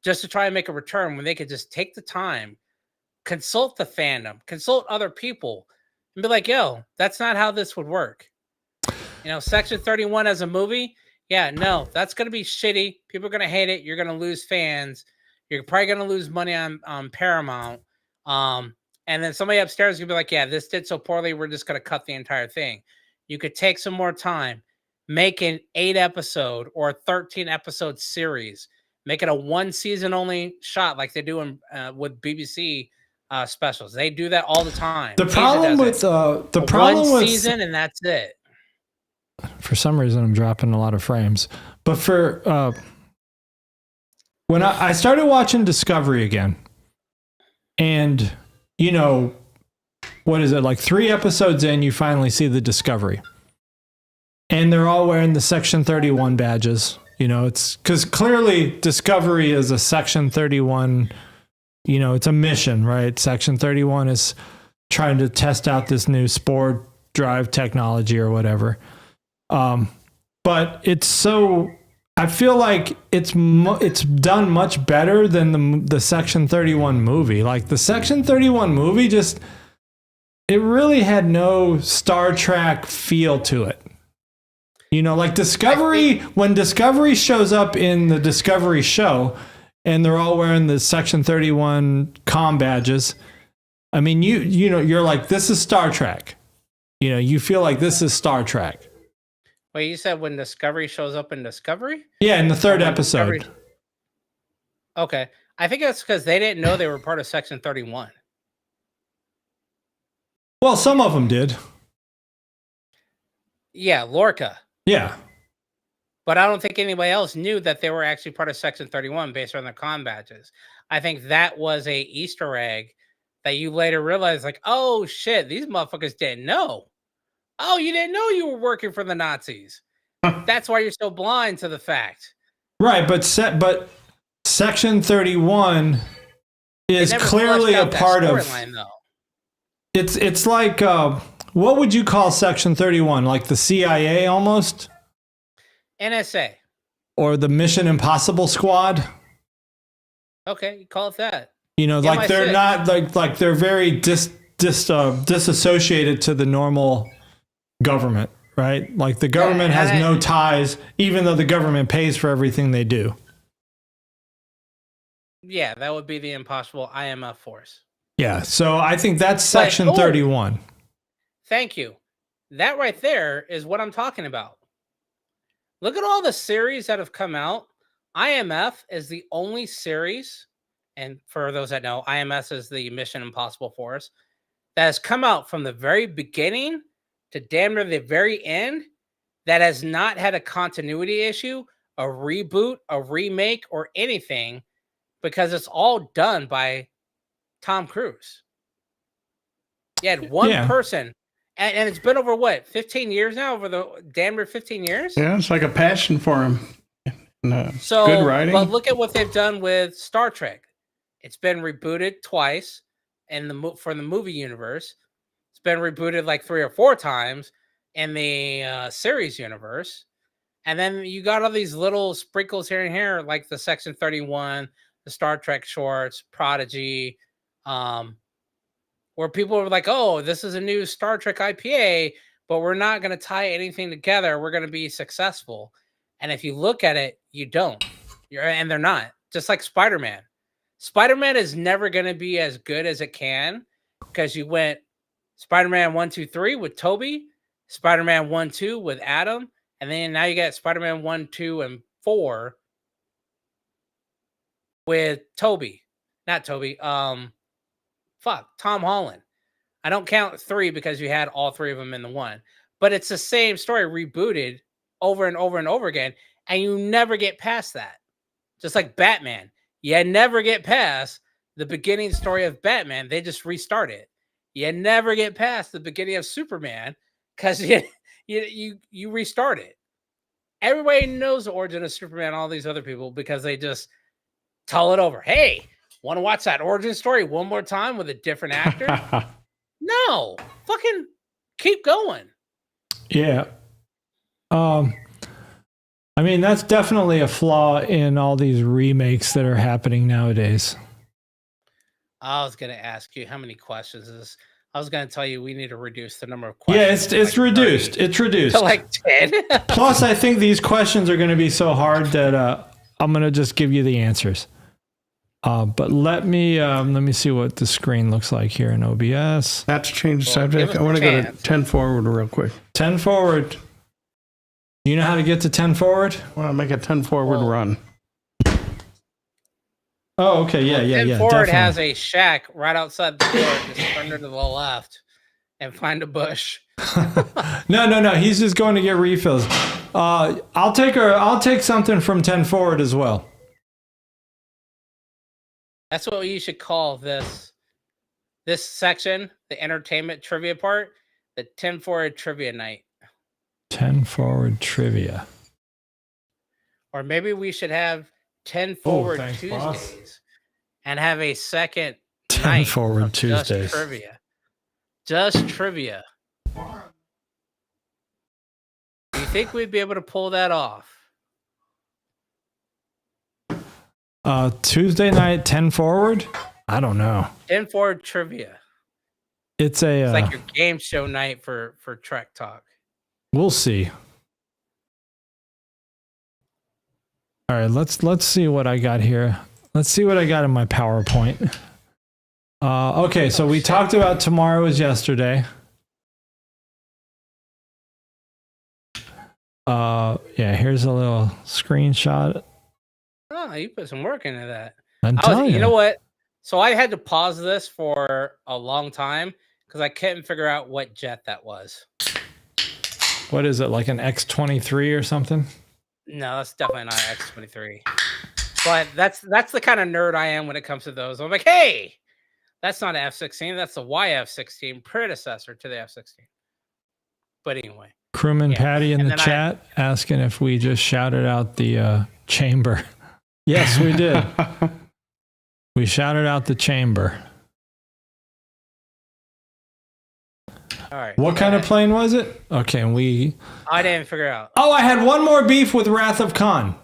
just to try and make a return when they could just take the time, consult the fandom, consult other people, and be like, yo, that's not how this would work. You know, Section 31 as a movie, yeah, no, that's going to be shitty. People are going to hate it. You're going to lose fans. You're probably going to lose money on Paramount. And then somebody upstairs is going to be like, yeah, this did so poorly, we're just going to cut the entire thing. You could take some more time, make an 8-episode or a 13-episode series, Make it a 1 season only shot like they do in, with BBC specials. They do that all the time. The problem with one season and that's it. For some reason, I'm dropping a lot of frames. But for when I started watching Discovery again, and you know, what is it, like 3 episodes in, you finally see the Discovery, and they're all wearing the Section 31 badges. You know, it's because clearly Discovery is a Section 31. You know, it's a mission, right? Section 31 is trying to test out this new spore drive technology or whatever. But it's so, I feel like it's done much better than the Section 31 movie. Like the Section 31 movie it really had no Star Trek feel to it. You know, like Discovery, when Discovery shows up in the Discovery show and they're all wearing the Section 31 comm badges, I mean, you know, you're like, this is Star Trek. You know, you feel like this is Star Trek. Wait, you said when Discovery shows up in Discovery? Yeah, in the 3rd episode. Okay. I think that's because they didn't know they were part of Section 31. Well, some of them did. Yeah, Lorca. Yeah. But I don't think anybody else knew that they were actually part of Section 31 based on their comm badges. I think that was a Easter egg that you later realized, like, oh, shit, these motherfuckers didn't know. Oh, you didn't know you were working for the Nazis. That's why you're so blind to the fact. Right, but Section 31 is clearly a part of. Though. It's like what would you call Section 31? Like the CIA almost? NSA. Or the Mission Impossible Squad? Okay, you call it that. You know, like they're not like they're very disassociated to the normal government, right? Like the government has no ties, even though the government pays for everything they do. Yeah, that would be the impossible IMF force. Yeah, so I think that's Section 31. Thank you. That right there is what I'm talking about. Look at all the series that have come out. IMF is the only series, and for those that know, IMS is the Mission Impossible Force, that has come out from the very beginning to damn near the very end that has not had a continuity issue, a reboot, a remake, or anything, because it's all done by Tom Cruise. You had one person, and it's been over what, 15 years now? Over the damn near 15 years? Yeah, it's like a passion for him. So, good writing. But look at what they've done with Star Trek. It's been rebooted twice for the movie universe. It's been rebooted like 3 or 4 times in the series universe. And then you got all these little sprinkles here and here, like the Section 31, the Star Trek shorts, Prodigy, where people were like, oh, this is a new Star Trek IPA, but we're not going to tie anything together. We're going to be successful. And if you look at it, you don't. And they're not. Just like Spider-Man. Spider-Man is never going to be as good as it can because you went Spider-Man 1, 2, 3 with Tobey, Spider-Man 1, 2 with Adam, and then now you got Spider-Man 1, 2, and 4 with Tobey. Not Tobey. Tom Holland. I don't count 3 because you had all 3 of them in the one. But it's the same story rebooted over and over and over again, and you never get past that. Just like Batman. You never get past the beginning story of Batman. They just restart it. You never get past the beginning of Superman because you restart it. Everybody knows the origin of Superman and all these other people because they just tell it over. Hey, want to watch that origin story one more time with a different actor? No. Fucking keep going. Yeah. I mean, that's definitely a flaw in all these remakes that are happening nowadays. I was going to ask you how many questions is. I was going to tell you we need to reduce the number of questions. Yeah, it's reduced. 30, it's reduced to like 10. Plus, I think these questions are going to be so hard that I'm going to just give you the answers. But let me see what the screen looks like here in OBS. Not to change the subject. I want to go to 10 forward real quick. 10 forward. You know how to get to 10 forward? I want to make a 10 forward run. Oh, okay. Yeah, yeah, Ten yeah. Forward Definitely. has a shack right outside the door. Just turn to the left and find a bush. No. He's just going to get refills. I'll take something from 10 Forward as well. That's what you should call this section, the entertainment trivia part, the 10 Forward trivia night. 10 Forward trivia. Or maybe we should have 10 Forward thanks, Tuesdays boss. and have a second 10 night Forward of Tuesdays. Just trivia. Do you think we'd be able to pull that off? Tuesday night, 10 Forward? I don't know. 10 Forward trivia. It's Like your game show night for Trek Talk. We'll see. All right, let's see what I got here. Let's see what I got in my PowerPoint. Okay, so we talked about tomorrow is yesterday. Yeah, here's a little screenshot. Oh, you put some work into that. I'm telling You know what? So I had to pause this for a long time because I couldn't figure out what jet that was. What is it, like an X-23 or something? No, that's definitely not X-23. But that's the kind of nerd I am when it comes to those. I'm like, hey, that's not an F-16. That's the YF-16 predecessor to the F-16. But anyway. Crewman Patty in the chat asking if we just shouted out the chamber. Yes, we did. We shouted out the chamber. All right. What kind of plane was it? Okay, I didn't figure out. Oh, I had one more beef with Wrath of Khan.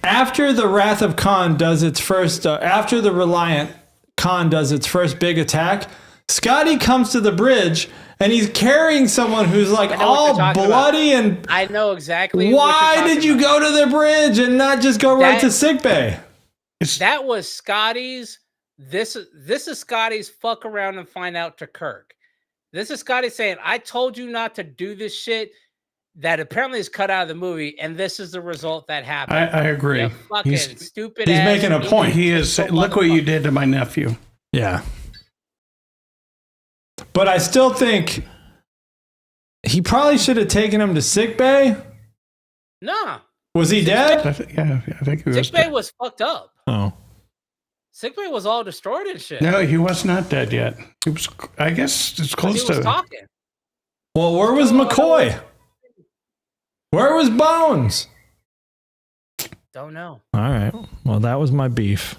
After the Wrath of Khan does its first, after the Reliant Khan does its first big attack, Scotty comes to the bridge and he's carrying someone who's like all bloody and. I know exactly. Why did you go to the bridge and not just go right to sickbay? That was Scotty's. This is Scotty's fuck around and find out to Kirk. This is Scotty saying, I told you not to do this shit that apparently is cut out of the movie, and this is the result that happened. I agree. You fucking stupid. He's making a point. He is. Look what you did to my nephew. Yeah. But I still think he probably should have taken him to sickbay. Nah. Was he dead? I think he was. Sickbay was fucked up. Oh. Sickbay was all destroyed and shit. No, he was not dead yet. He was. I guess it's close he was to. talking. Well, where was McCoy? Where was Bones? Don't know. All right. Well, that was my beef.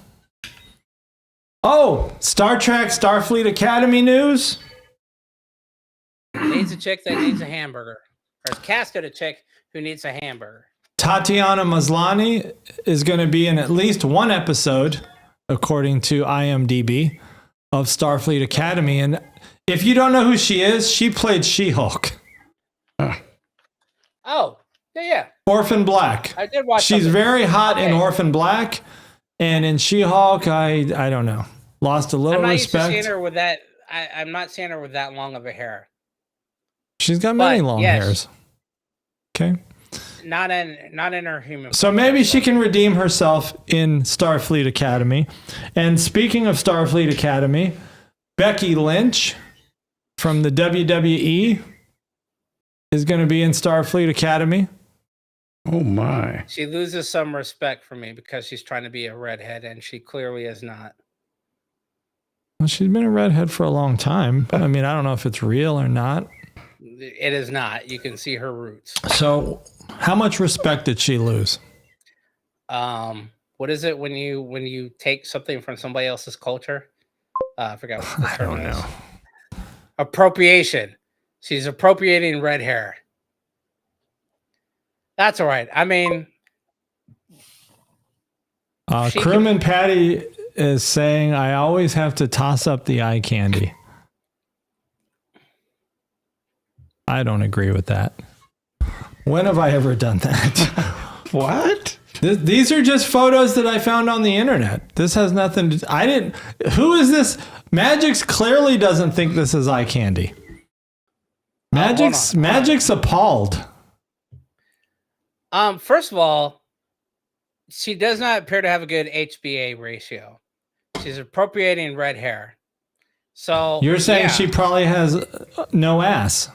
Oh, Star Trek Starfleet Academy news. Needs a chick that needs a hamburger. Or casted a chick who needs a hamburger. Tatiana Maslany is going to be in at least one episode, according to IMDb, of Starfleet Academy. And if you don't know who she is, she played She-Hulk. Oh, yeah. Orphan Black. I did watch. She's very hot in Orphan Black, and in She-Hulk, I don't know. Lost a little respect. I'm not used to seeing her with that. I'm not seeing her with that long of a hair. She's got many long hairs. Okay. Not in her human. So maybe she can redeem herself in Starfleet Academy. And speaking of Starfleet Academy, Becky Lynch from the WWE is going to be in Starfleet Academy. Oh my. She loses some respect for me because she's trying to be a redhead and she clearly is not. Well, she's been a redhead for a long time. But I mean, I don't know if it's real or not. It is not. You can see her roots. So how much respect did she lose? What is it when you take something from somebody else's culture? I forgot what the term is. Appropriation. She's appropriating red hair. That's all right. I mean, Crewman Patty is saying, I always have to toss up the eye candy. I don't agree with that. When have I ever done that? What? These are just photos that I found on the internet. This has nothing to... Who is this? Mgyx clearly doesn't think this is eye candy. Mgyx appalled. First of all, she does not appear to have a good HBA ratio. She's appropriating red hair. So you're saying she probably has no ass.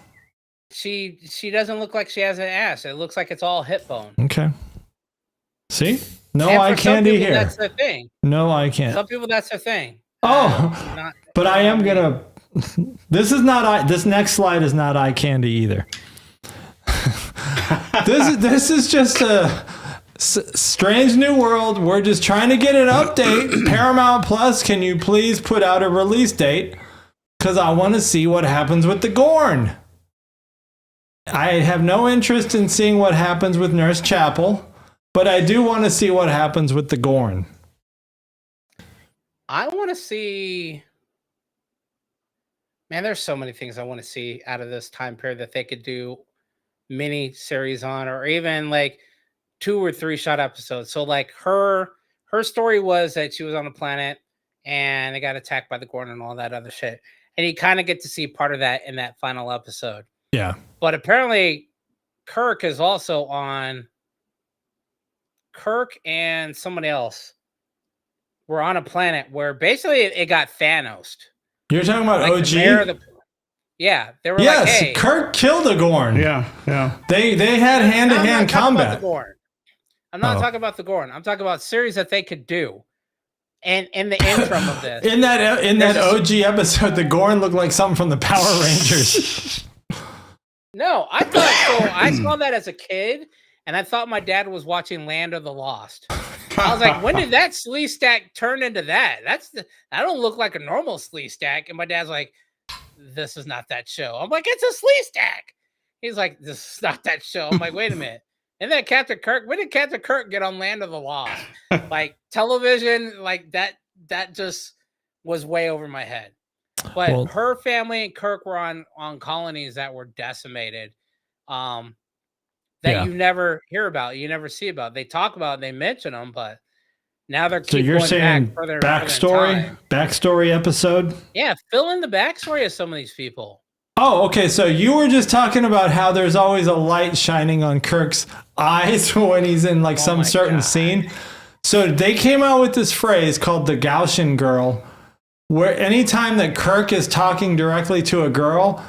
She doesn't look like she has an ass. It looks like it's all hip bone. Okay. See? No eye candy here. That's the thing. No eye candy. Some people, that's the thing. But I am gonna. This next slide is not eye candy either. This is just a strange new world. We're just trying to get an update. Paramount Plus, can you please put out a release date? Because I want to see what happens with the Gorn. I have no interest in seeing what happens with Nurse Chapel, but I do want to see what happens with the Gorn. I want to see. Man, there's so many things I want to see out of this time period that they could do mini series on, or even like 2 or 3 shot episodes. So like her story was that she was on a planet and they got attacked by the Gorn and all that other shit. And you kind of get to see part of that in that final episode. Yeah. But apparently Kirk is also on. Kirk and somebody else were on a planet where basically it got Thanos'd. You're talking about like OG? Yeah. They were like, hey. Kirk killed a Gorn. Yeah. They had hand-to-hand combat. I'm not talking about the Gorn. I'm talking about series that they could do. And in the interim of this. in that OG episode, the Gorn looked like something from the Power Rangers. No, I thought so. I saw that as a kid, and I thought my dad was watching Land of the Lost. I was like, when did that slee stack turn into that? I don't look like a normal slee stack. And my dad's like, this is not that show. I'm like, it's a slee stack. He's like, this is not that show. I'm like, wait a minute. And then Captain Kirk, when did Captain Kirk get on Land of the Lost? Like television, like that just was way over my head. But her family and Kirk were on colonies that were decimated. That you never hear about, you never see about. They talk about, they mention them, but now they're so you're saying backstory episode? Yeah, fill in the backstory of some of these people. Oh, okay. So you were just talking about how there's always a light shining on Kirk's eyes when he's in like some certain scene. So they came out with this phrase called the Gaussian girl, where anytime that Kirk is talking directly to a girl,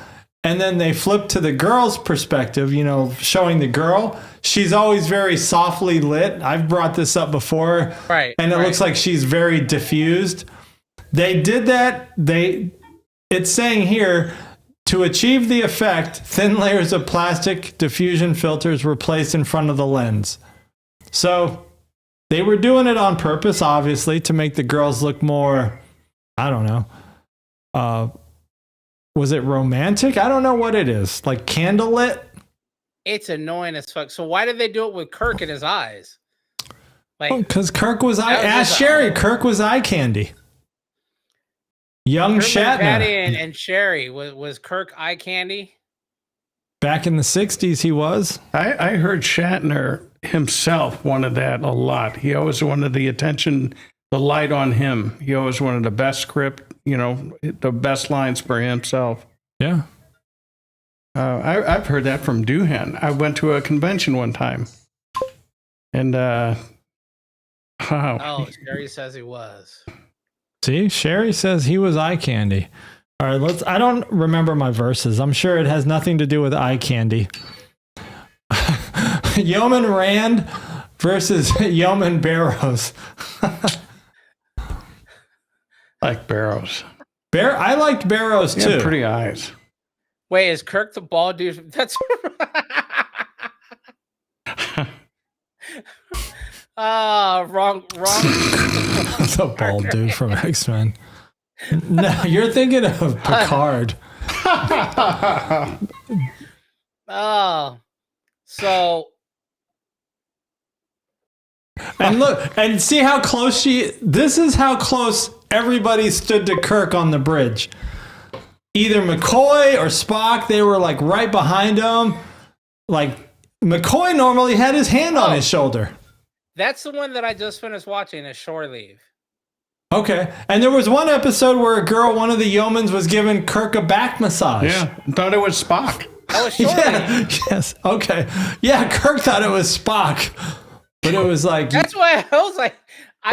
and then they flip to the girl's perspective, showing the girl, she's always very softly lit. I've brought this up before. Right. And it looks like she's very diffused. They did that. It's saying here, to achieve the effect, thin layers of plastic diffusion filters were placed in front of the lens. So they were doing it on purpose, obviously, to make the girls look more, I don't know, was it romantic? I don't know what it is. Like candlelit? It's annoying as fuck. So why did they do it with Kirk in his eyes? Like, because Kirk was ask Sherry. Kirk was eye candy. Young Shatner. Patty and Sherry was Kirk eye candy? Back in the 60s, he was. I heard Shatner himself wanted that a lot. He always wanted the attention, the light on him. He always wanted the best script, the best lines for himself. Yeah. I've heard that from Doohan. I went to a convention one time. And, oh, Sherry says he was. See, Sherry says he was eye candy. All right, I don't remember my verses. I'm sure it has nothing to do with eye candy. Yeoman Rand versus Yeoman Barrows. Like Barrows. I liked Barrows too. Pretty eyes. Wait, is Kirk the bald dude? That's wrong. The bald dude from X-Men. No, you're thinking of Picard. Oh, so. And look, and see how close this is how close everybody stood to Kirk on the bridge. Either McCoy or Spock, they were like right behind him. Like McCoy normally had his hand on his shoulder. That's the one that I just finished watching, is Shore Leave. Okay. And there was one episode where one of the yeomans was giving Kirk a back massage. Yeah. Thought it was Spock. That was Shore Leave. Yes. Okay. Yeah, Kirk thought it was Spock. But it was like That's why I was like,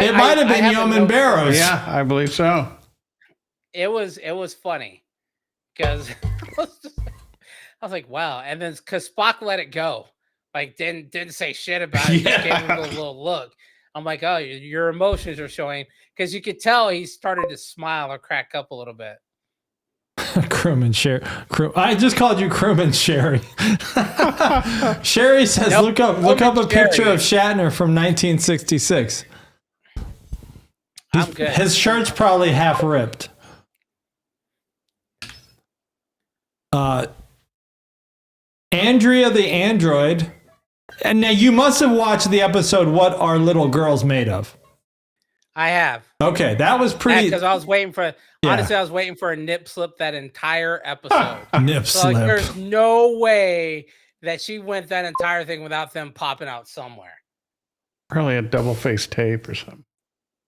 it might have been Yeoman Barrows. Yeah, I believe so. It was funny because I was like, wow. And then because Spock let it go, like didn't say shit about it. Just gave him a little look. I'm like, oh, your emotions are showing, because you could tell he started to smile or crack up a little bit. Crewman Sherry. I just called you Crewman Sherry. Sherry says, Nope, look up a Sherry. picture of Shatner from 1966. I'm good. His shirt's probably half ripped. Andrea the android. And now you must have watched the episode "What Are Little Girls Made Of?" I have. Okay, that was pretty. Because I was waiting for. Yeah. Honestly, I was waiting for a nip slip that entire episode. Nip So, like, slip. there's no way that she went that entire thing without them popping out somewhere. Probably a double-faced tape or something.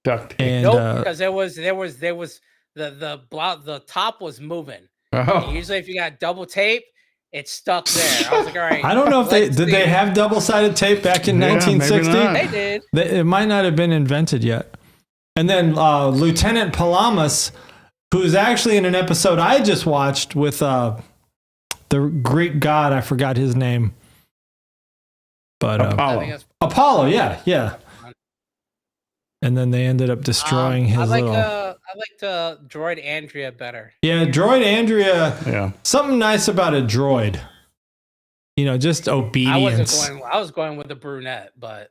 Duct tape. And Nope, because there was the top was moving. Oh, Usually, if you got double tape, it's stuck there. I was like, all right. I don't know if they have double-sided tape back in Yeah, 1960. maybe not. They did. It might not have been invented yet. And then Lieutenant Palamas, who's actually in an episode I just watched with the Greek god, I forgot his name. But I think Apollo. that's Apollo, yeah. And then they ended up destroying his I little... liked Droid Andrea better. Yeah, Droid Andrea, Yeah. something nice about a droid. You know, just obedience. I was going with the brunette, but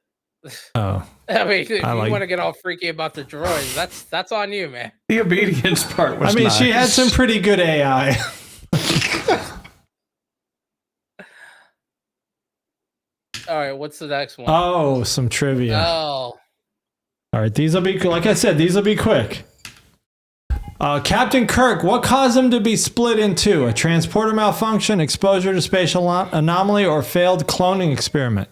Oh, I mean, if you like- want to get all freaky about the droids, that's on you, man. The obedience part was I mean, nice. she had some pretty good AI. All right, what's the next one? Oh, some trivia. Oh, All right, these will be, like I said, these will be quick. Captain Kirk, what caused him to be split in two? A transporter malfunction, exposure to spatial anomaly, or failed cloning experiment?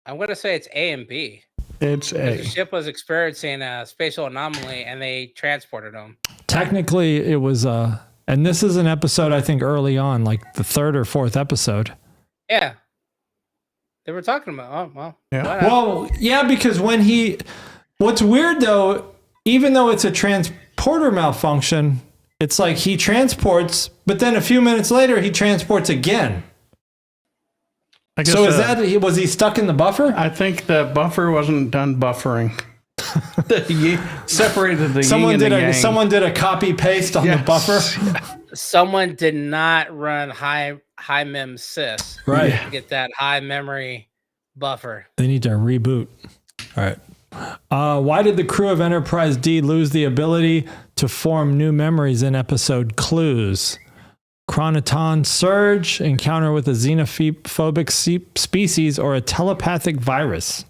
I'm gonna say it's A and B. It's The A. ship was experiencing a spatial anomaly, and they transported them. Technically, it was, and this is an episode, I think, early on, like the third or fourth episode. Yeah, they were talking about. Oh well. Yeah. why not? Well, yeah, because what's weird though, even though it's a transporter malfunction, it's like he transports, but then a few minutes later he transports again. I guess, So was he stuck in the buffer? I think the buffer wasn't done buffering. Separated the yin and the yang. Someone did a copy paste on the Yes. buffer. Someone did not run high mem sys Right. to get that high memory buffer. They need to reboot. All right. Why did the crew of Enterprise D lose the ability to form new memories in episode Clues? Chronoton surge, encounter with a xenophobic species, or a telepathic virus?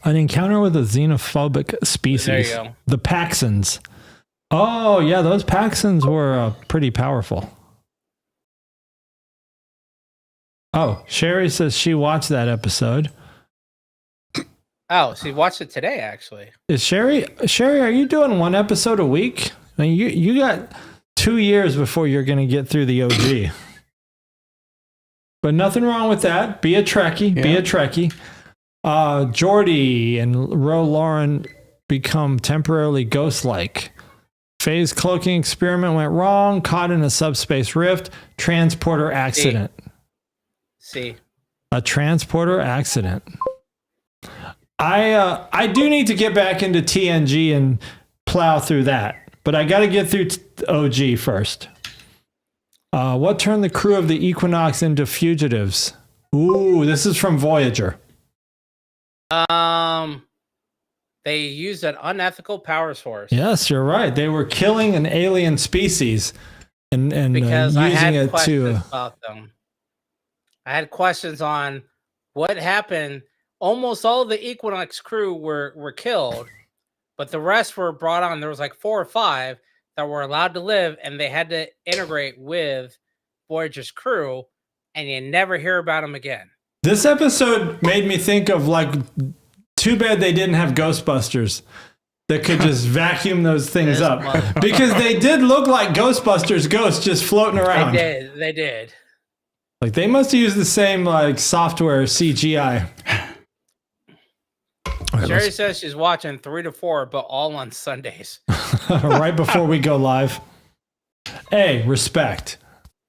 An encounter with a xenophobic species. There you go. The Paxons. Oh, yeah, those Paxons were pretty powerful. Oh, Sherry says she watched that episode. Oh, she watched it today, actually. Is Sherry, are you doing one episode a week? I mean, you got 2 years before you're going to get through the OG. But nothing wrong with that. Be a Trekkie. Be a Trekkie. Geordi and Ro Lauren become temporarily ghost-like. Phase cloaking experiment went wrong. Caught in a subspace rift. Transporter accident. See. A transporter accident. I do need to get back into TNG and plow through that, but I got to get through OG first. What turned the crew of the Equinox into fugitives? Ooh, this is from Voyager. They used an unethical power source. Yes, you're right. They were killing an alien species and Because I using had it questions to. about them. I had questions on what happened. Almost all of the Equinox crew were killed, but the rest were brought on. There was like 4 or 5 that were allowed to live, and they had to integrate with Voyager's crew, and you never hear about them again. This episode made me think of like, too bad they didn't have Ghostbusters that could just vacuum those things This up, motherfucker. because they did look like Ghostbusters ghosts just floating around. They did. Like they must have used the same like software CGI. All right, Sherry says she's watching 3 to 4, but all on Sundays. right before we go live. Hey, respect.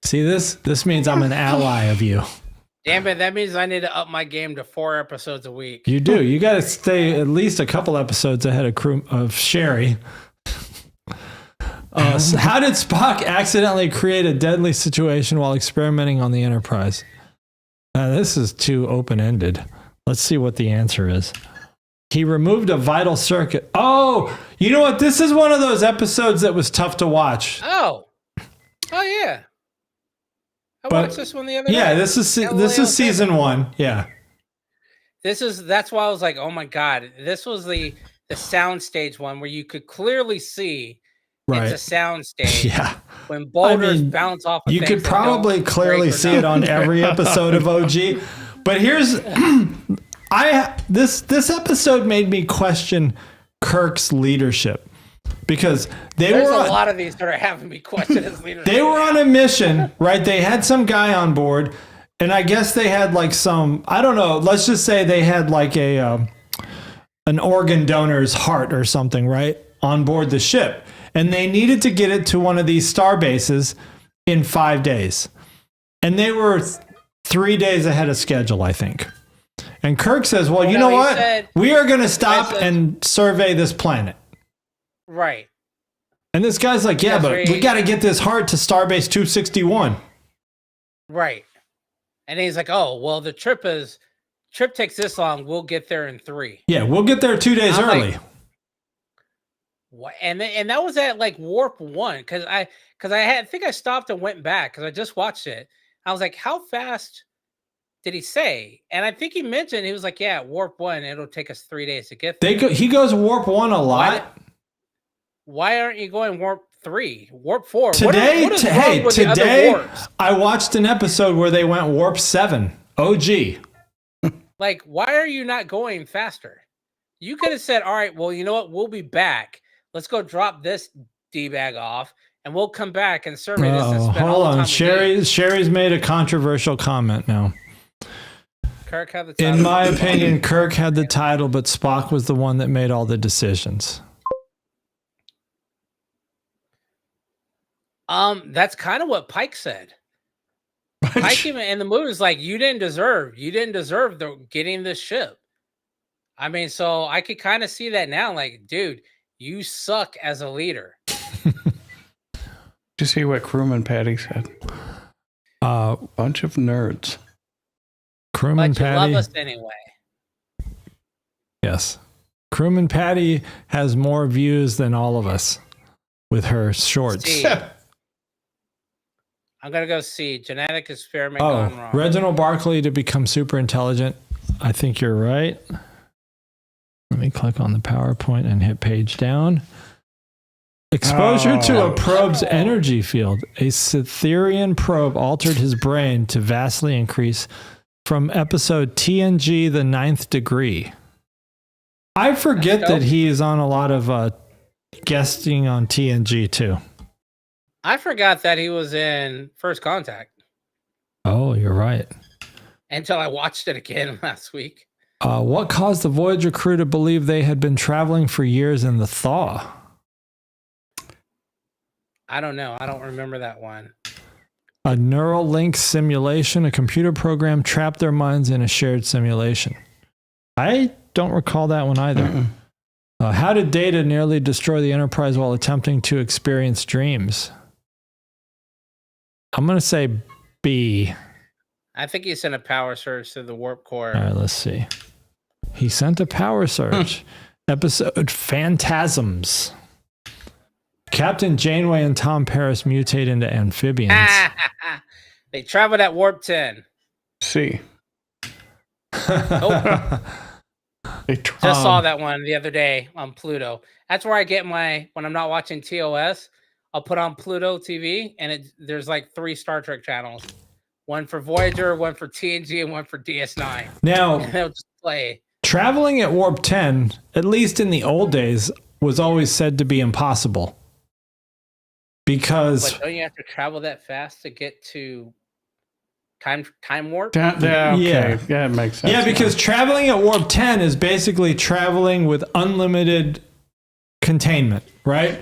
See this? This means I'm an ally of you. Damn it, that means I need to up my game to 4 episodes a week. You do. You got to stay at least a couple episodes ahead of Sherry. So how did Spock accidentally create a deadly situation while experimenting on the Enterprise? This is too open-ended. Let's see what the answer is. He removed a vital circuit. Oh, you know what? This is one of those episodes that was tough to watch. Oh yeah. I watched this one the other day. Yeah, this is season 1. Yeah. That's why I was like, oh my God. This was the soundstage one where you could clearly see it's a soundstage. Yeah. When boulders bounce off of you things could probably clearly see it on every episode of OG. But here's this episode made me question Kirk's leadership. Because there's a lot of these that are having me question his leadership. They were on a mission, right? They had some guy on board, and I guess they had like some, I don't know, let's just say they had like an organ donor's heart or something, right? On board the ship. And they needed to get it to one of these star bases in 5 days. And they were 3 days ahead of schedule, I think. And Kirk says, well, you know what? We are going to stop and survey this planet. Right. And this guy's like, yeah, but we got to get this heart to Starbase 261. Right. And he's like, oh, well, the trip takes this long. We'll get there in 3. Yeah, we'll get there 2 days early. Like, what? And that was at like warp 1 because I think I stopped and went back because I just watched it. I was like, how fast did he say? And I think he mentioned he was like, yeah, warp 1, it'll take us 3 days to get there. He goes warp 1 a lot. Why aren't you going warp 3, warp 4? Today, today I watched an episode where they went warp 7. OG. Like, why are you not going faster? You could have said, all right, well, you know what? We'll be back. Let's go drop this D-bag off, and we'll come back and survey this. And spend hold on. Sherry's made a controversial comment now. Kirk had the title. In my opinion, Kirk had the title, but Spock was the one that made all the decisions. That's kind of what Pike said. Pike even in the movie was like, you didn't deserve getting this ship. I mean, so I could kind of see that now. Like, dude, you suck as a leader. Did you see what Crewman Patty said? Bunch of nerds. Crewman Patty. But you love us anyway. Yes. Crewman Patty has more views than all of us with her shorts. I'm going to go see genetic experiment gone wrong. Reginald Barkley to become super intelligent. I think you're right. Let me click on the PowerPoint and hit page down. Exposure to a probe's energy field. A Cytherean probe altered his brain to vastly increase from episode TNG, the 9th degree. I forget that he is on a lot of guesting on TNG too. I forgot that he was in First Contact. Oh, you're right. Until I watched it again last week. What caused the Voyager crew to believe they had been traveling for years in the thaw? I don't know. I don't remember that one. A neural link simulation. A computer program trapped their minds in a shared simulation. I don't recall that one either. How did Data nearly destroy the Enterprise while attempting to experience dreams? I'm going to say B. I think he sent a power surge to the warp core. All right, let's see. He sent a power surge. Episode Phantasms. Captain Janeway and Tom Paris mutate into amphibians. They traveled at warp 10. See. Just saw that one the other day on Pluto. That's where I get when I'm not watching TOS, I'll put on Pluto TV, and there's like 3 Star Trek channels. One for Voyager, one for TNG, and one for DS9. Now, and they'll just play. Traveling at warp 10, at least in the old days, was always said to be impossible. Because... But don't you have to travel that fast to get to time warp. Okay. Yeah. Yeah, it makes sense. Yeah, because traveling at warp 10 is basically traveling with unlimited containment, right?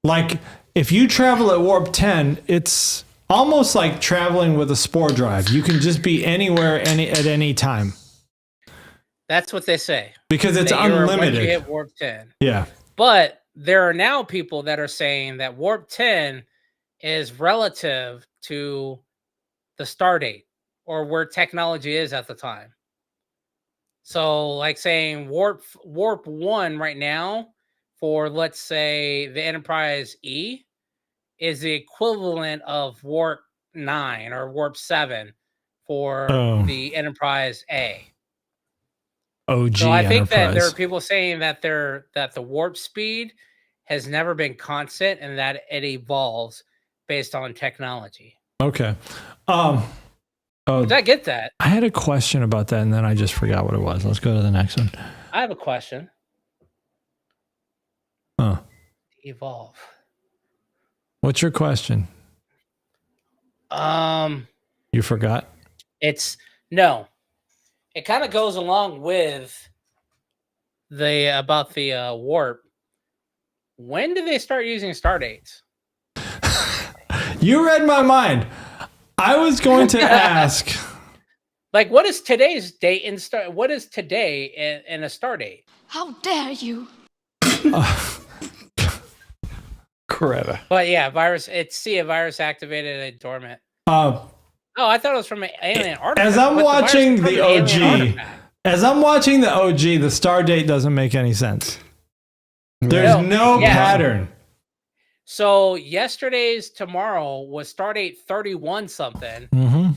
Like if you travel at warp 10, it's almost like traveling with a spore drive. You can just be anywhere at any time. That's what they say. Because it's That you're- unlimited. Once you hit warp 10. Yeah. But there are now people that are saying that warp 10 is relative to the star date or where technology is at the time. So like saying warp 1 right now for, let's say, the Enterprise E is the equivalent of warp 9 or warp 7 for the Enterprise A. OG So I think that there Enterprise. are people saying that the warp speed has never been constant and that it evolves based on technology. Okay. Did I get that? I had a question about that and then I just forgot what it was. Let's go to the next one. I have a question. Huh. Evolve. What's your question? You forgot? No. It kind of goes along with the warp. When did they start using star dates? You read my mind. I was going to ask. Like, what is today's date in star? What is today in a star date? How dare you? Coretta. But yeah, virus. It's a virus activated a dormant. Oh, I thought it was from an alien artifact. As I'm but watching virus the is from an alien OG, artifact. as I'm watching the OG, the star date doesn't make any sense. There's no pattern. So yesterday's tomorrow was Stardate 31 something. Mm-hmm.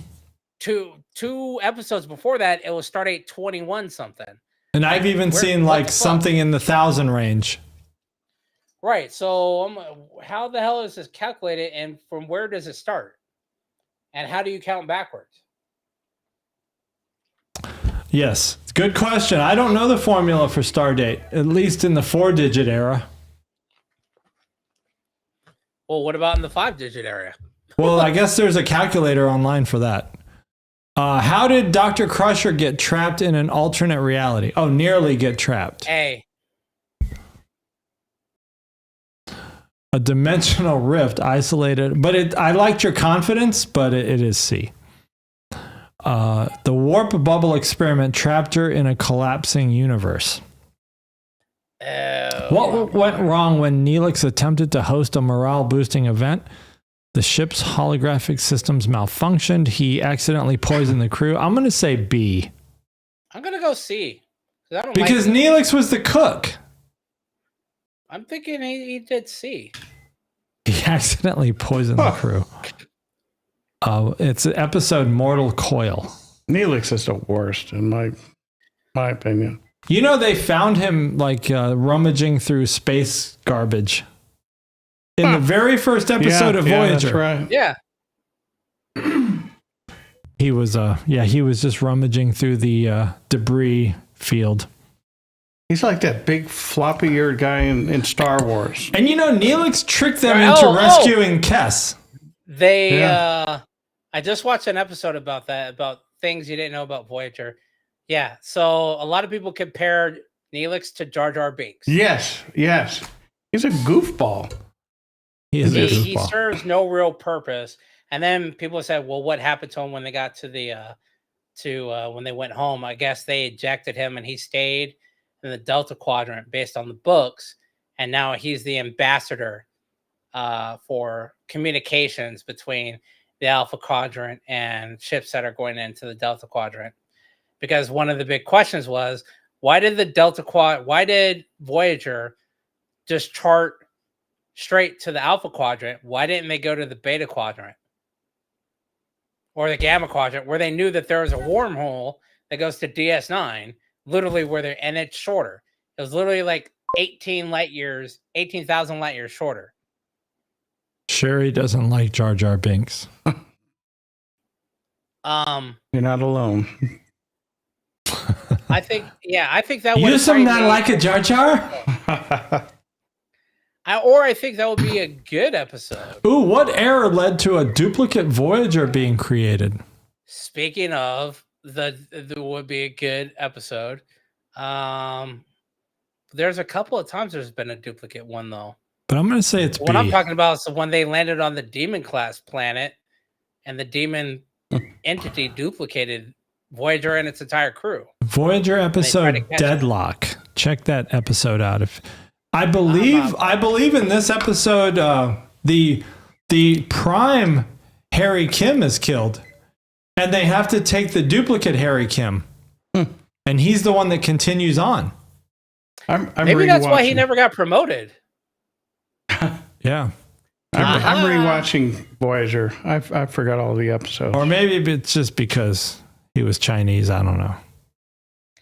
Two episodes before that, it was Stardate 21 something. And I've even seen like something in the 1,000 range. Right. So how the hell is this calculated, and from where does it start? And how do you count backwards? Yes, good question. I don't know the formula for Stardate, at least in the 4-digit era. Well, what about in the 5-digit area? Well, I guess there's a calculator online for that. How did Dr. Crusher get trapped in an alternate reality? Oh, nearly get trapped. A. A dimensional rift isolated. But I liked your confidence, but it is C. The warp bubble experiment trapped her in a collapsing universe. What went wrong when Neelix attempted to host a morale-boosting event? The ship's holographic systems malfunctioned. He accidentally poisoned the crew. I'm going to say B. I'm going to go C. Because Neelix was the cook. I'm thinking he did C. He accidentally poisoned the crew. It's episode Mortal Coil. Neelix is the worst, in my opinion. You know, they found him like rummaging through space garbage in the very first episode of Voyager. That's right. Yeah. He was just rummaging through the debris field. He's like that big floppy-eared guy in Star Wars. And you know, Neelix tricked them into rescuing Kess. I just watched an episode about that, about things you didn't know about Voyager. Yeah, so a lot of people compared Neelix to Jar Jar Binks. Yes. He's a goofball. He serves no real purpose. And then people said, well, what happened to him when they got to when they went home? I guess they ejected him and he stayed in the Delta Quadrant based on the books. And now he's the ambassador for communications between the Alpha Quadrant and ships that are going into the Delta Quadrant. Because one of the big questions was, why did Voyager just chart straight to the Alpha Quadrant? Why didn't they go to the Beta Quadrant or the Gamma Quadrant, where they knew that there was a wormhole that goes to DS9, literally and it's shorter. It was literally like 18,000 light years shorter. Sherry doesn't like Jar Jar Binks. You're not alone. I think that would. You some not like a Jar Jar? I think that would be a good episode. Ooh, what error led to a duplicate Voyager being created? speaking of the would be a good episode. There's a couple of times there's been a duplicate one though. But I'm going to say it's What B. I'm talking about is when they landed on the demon class planet, and the demon entity duplicated Voyager and its entire crew. Voyager episode Deadlock. Check that episode out. If I believe in this episode, the prime Harry Kim is killed, and they have to take the duplicate Harry Kim, and he's the one that continues on. Maybe that's why he never got promoted. Yeah. I'm rewatching Voyager. I forgot all the episodes. Or maybe it's just because he was Chinese. I don't know.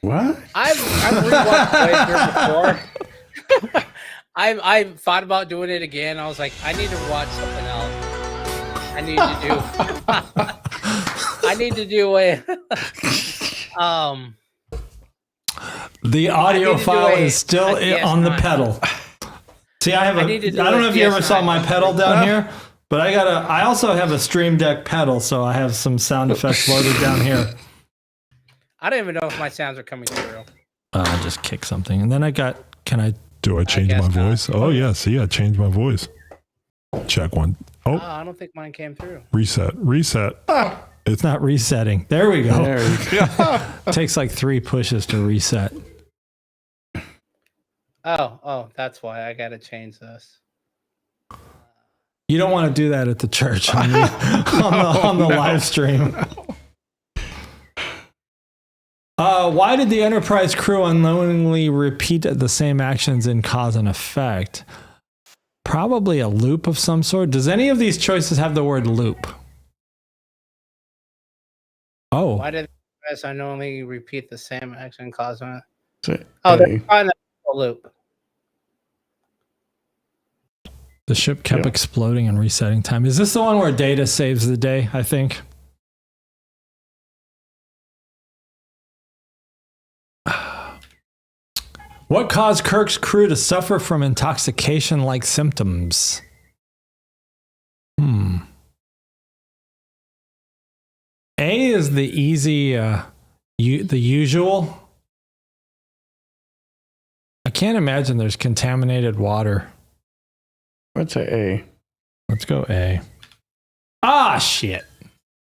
What? I've rewatched Voyager before. I thought about doing it again. I was like, I need to watch something else. I need to do a the audio file is still on the pedal. See, I don't know if you ever saw my pedal down here, but I also have a Stream Deck pedal, so I have some sound effects loaded down here. I don't even know if my sounds are coming through. I just kick something, and then Do I change my voice? Oh yeah, see, I changed my voice. Check one. Oh, I don't think mine came through. reset. It's not resetting. There we go. There you go. It takes like 3 pushes to reset. Oh, that's why I got to change this. You don't want to do that at the church on the live stream. Why did the Enterprise crew unknowingly repeat the same actions in cause and effect? Probably a loop of some sort. Does any of these choices have the word loop? Oh. Why did the Enterprise unknowingly repeat the same action in cause and effect? Oh, they're trying to loop. The ship kept exploding and resetting time. Is this the one where Data saves the day, I think? What caused Kirk's crew to suffer from intoxication-like symptoms? A is the easy, the usual. I can't imagine there's contaminated water. What's A? Let's go A. Ah, shit.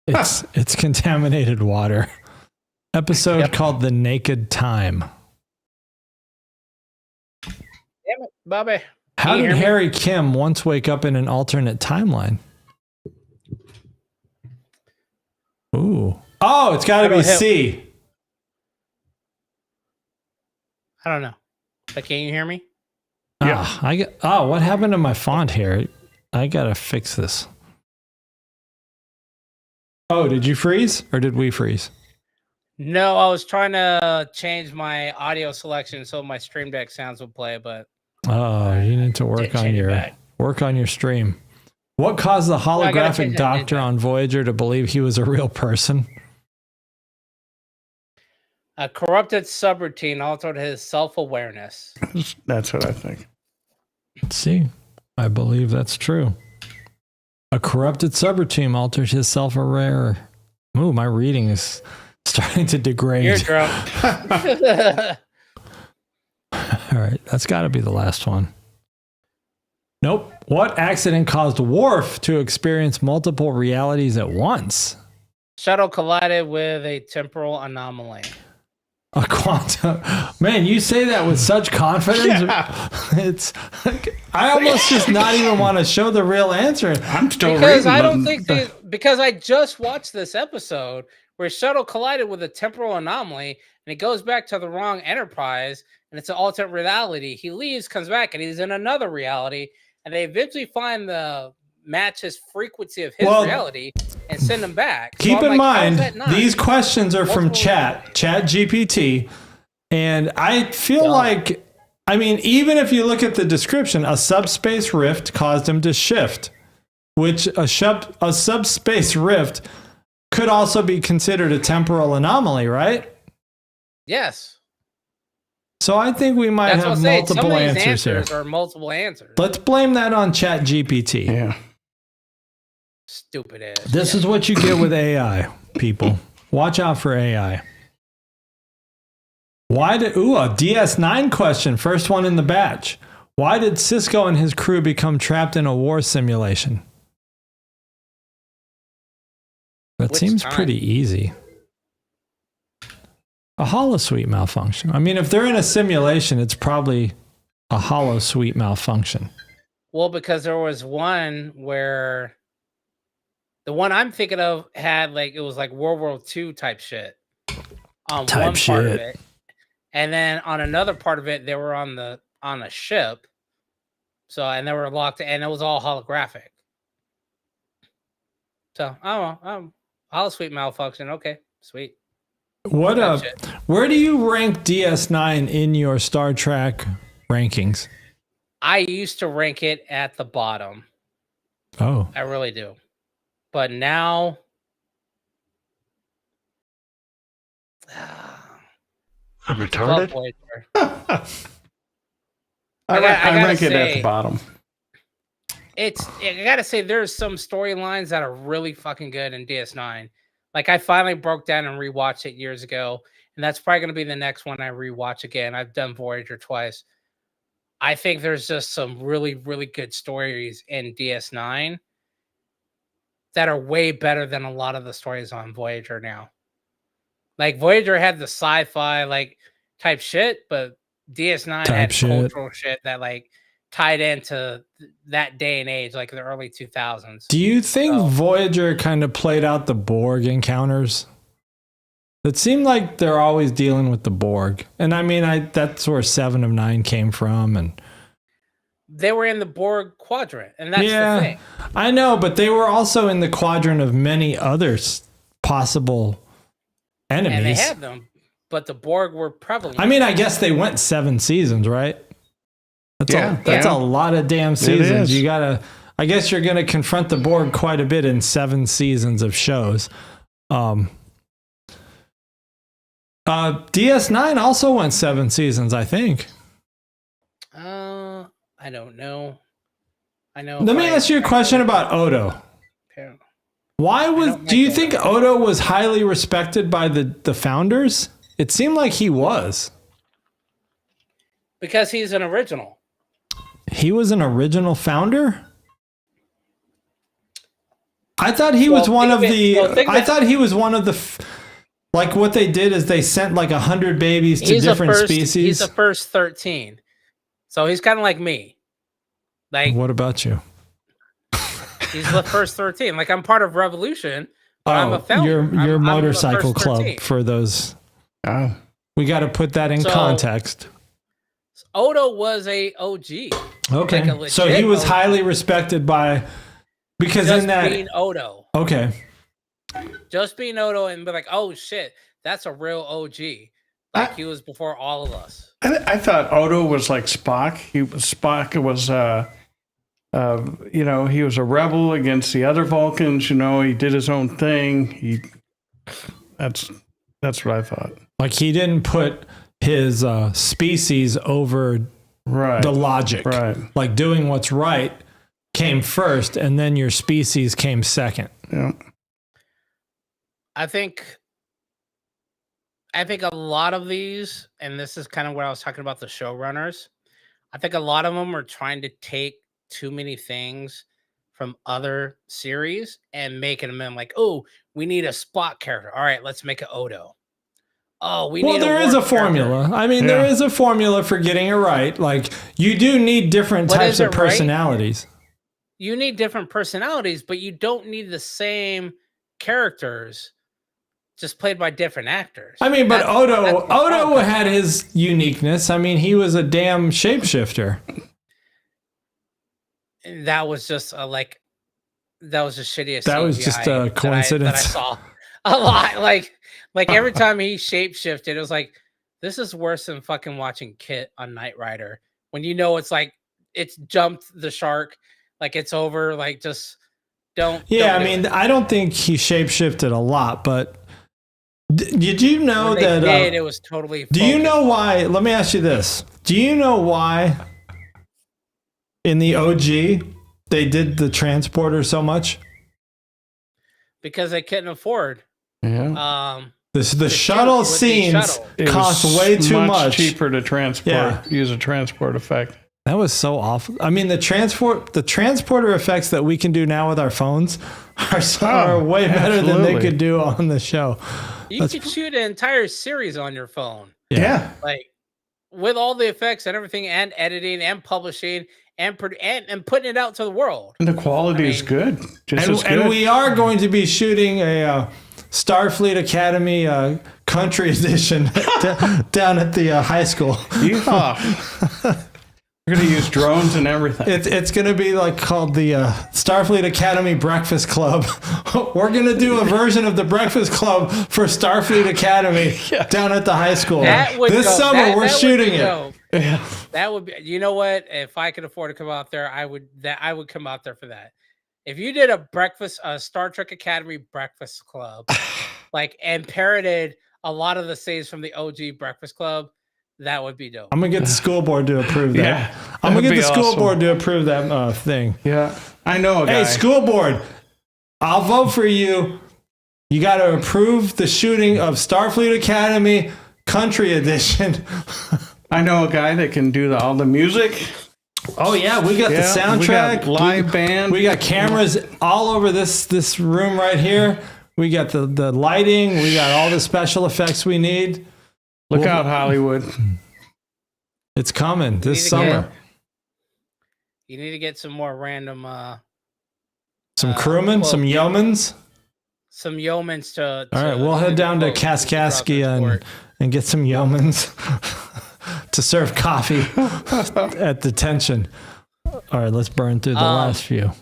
It's contaminated water. Episode called The Naked Time. Damn it, Bobby. How did Harry Kim once wake up in an alternate timeline? Ooh. Oh, it's got to be C. I don't know. But can you hear me? Yeah. What happened to my font here? I got to fix this. Oh, did you freeze or did we freeze? No, I was trying to change my audio selection so my Stream Deck sounds would play, but you need to work on your stream. What caused the holographic doctor on Voyager to believe he was a real person? A corrupted subroutine altered his self-awareness. That's what I think. Let's see. I believe that's true. A corrupted subroutine altered his self-awareness. Ooh, my reading is starting to degrade. You're drunk. All right, that's got to be the last one. Nope. What accident caused Worf to experience multiple realities at once? Shuttle collided with a temporal anomaly. A quantum. Man, you say that with such confidence. Yeah. It's. I almost just not even want to show the real answer. I'm still because reading. I don't think because I just watched this episode where Shuttle collided with a temporal anomaly and it goes back to the wrong Enterprise and it's an alternate reality. He leaves, comes back, and he's in another reality, and they eventually find the match his frequency of his reality and send him back. Keep in mind, these questions are from Chat GPT, and I feel like, I mean, even if you look at the description, a subspace rift caused him to shift, which a subspace rift could also be considered a temporal anomaly, right? Yes. So I think we might have multiple answers here. Or multiple answers. Let's blame that on Chat GPT. Yeah. Stupid ass. This is what you get with AI. people. Watch out for AI. A DS9 question. First one in the batch. Why did Cisco and his crew become trapped in a war simulation? That seems pretty easy. A holosuite malfunction. I mean, if they're in a simulation, it's probably a holosuite malfunction. Well, because there was one where the one I'm thinking of had like it was like World War II type shit on one part of it, and then on another part of it they were on a ship. So and they were locked, and it was all holographic. So I don't know. Holosuite malfunction. Okay, sweet. Where do you rank DS9 in your Star Trek rankings? I used to rank it at the bottom. Oh. I really do. But now I'm retarded. I rank it at the bottom. I gotta say, there's some storylines that are really fucking good in DS9. Like I finally broke down and rewatched it years ago, and that's probably gonna be the next one I rewatch again. I've done Voyager twice. I think there's just some really, really good stories in DS9 that are way better than a lot of the stories on Voyager now. Like Voyager had the sci-fi like type shit, but DS9 had cultural shit that like tied into that day and age, like the early 2000s. Do you think Voyager kind of played out the Borg encounters? It seemed like they're always dealing with the Borg. And I mean, that's where 7 of 9 came from. And they were in the Borg quadrant, and that's the thing. I know, but they were also in the quadrant of many other possible enemies. And they had them, but the Borg were prevalent. I mean, I guess they went 7 seasons, right? That's a lot of damn seasons. You gotta. I guess you're gonna confront the Borg quite a bit in 7 seasons of shows. DS9 also went 7 seasons, I think. I don't know. I know. Let me ask you a question about Odo. Do you think Odo was highly respected by the founders? It seemed like he was. Because he's an original. He was an original founder? I thought he was one of the... I thought he was one of the... Like what they did is they sent like 100 babies to different species. He's the first 13. So he's kind of like me. Like, what about you? He's the first 13. Like I'm part of Revolution, but I'm a founder. Your motorcycle club for those. We got to put that in context. Odo was a OG. Okay. Like so he was highly respected by because just in that being Odo. Okay. Just being Odo and be like, oh shit, that's a real OG. Like he was before all of us. I thought Odo was like Spock. Spock was he was a rebel against the other Vulcans. He did his own thing. That's what I thought. Like he didn't put his species over the logic. Right. Like doing what's right came first, and then your species came second. Yeah. I think a lot of these, and this is kind of what I was talking about the showrunners. I think a lot of them are trying to take too many things from other series and making them in like, oh, we need a Spock character. All right, let's make an Odo. Oh, there is a formula. Character. I mean, there is a formula for getting it right. Like you do need different types of personalities. Right? You need different personalities, but you don't need the same characters. Just played by different actors. I mean, but Odo had his uniqueness. I mean, he was a damn shapeshifter. That was just that was the shittiest. That was just a coincidence. That I saw a lot. Like every time he shapeshifted, it was like, this is worse than fucking watching Kit on Knight Rider. When it's like it's jumped the shark, like it's over. Like just don't. Yeah, I mean, I don't think he shapeshifted a lot, but. Did you know that it was totally do you know why? Let me ask you this. Do you know why in the OG they did the transporter so much? Because they couldn't afford Yeah. The shuttle with the scenes shuttle. It cost was way too much. cheaper to transport. Yeah. Use a transport effect. That was so awful. I mean, the transporter effects that we can do now with our phones are way better than they could do on the show. You could shoot an entire series on your phone, Yeah. like with all the effects and everything, and editing and publishing and putting it out to the world. And the quality is good. Just as good. And we are going to be shooting a Starfleet Academy country edition down at the high school. Yeehaw. We're going to use drones and everything. It's going to be like called the Starfleet Academy Breakfast Club. We're going to do a version of the Breakfast Club for Starfleet Academy down at the high school. This summer we're shooting it. Yeah. That would be. You know what? If I could afford to come out there, I would come out there for that. If you did a Star Trek Academy Breakfast Club, and parroted a lot of the scenes from the OG Breakfast Club, that would be dope. I'm gonna get the school board to approve that. Yeah, I'm gonna get the school awesome. board to approve that thing. Yeah. I know a guy. Hey, school board, I'll vote for you. You got to approve the shooting of Starfleet Academy Country Edition. I know a guy that can do all the music. Oh yeah, we got the soundtrack, we got live band. We got cameras all over this room right here. We got the lighting. We got all the special effects we need. Look out, Hollywood. It's coming this summer. You need to get some more random some crewmen, some yeomans. Some yeomans to all right, we'll head down to Kaskaskia and get some yeomans to serve coffee at detention. All right, let's burn through the last few.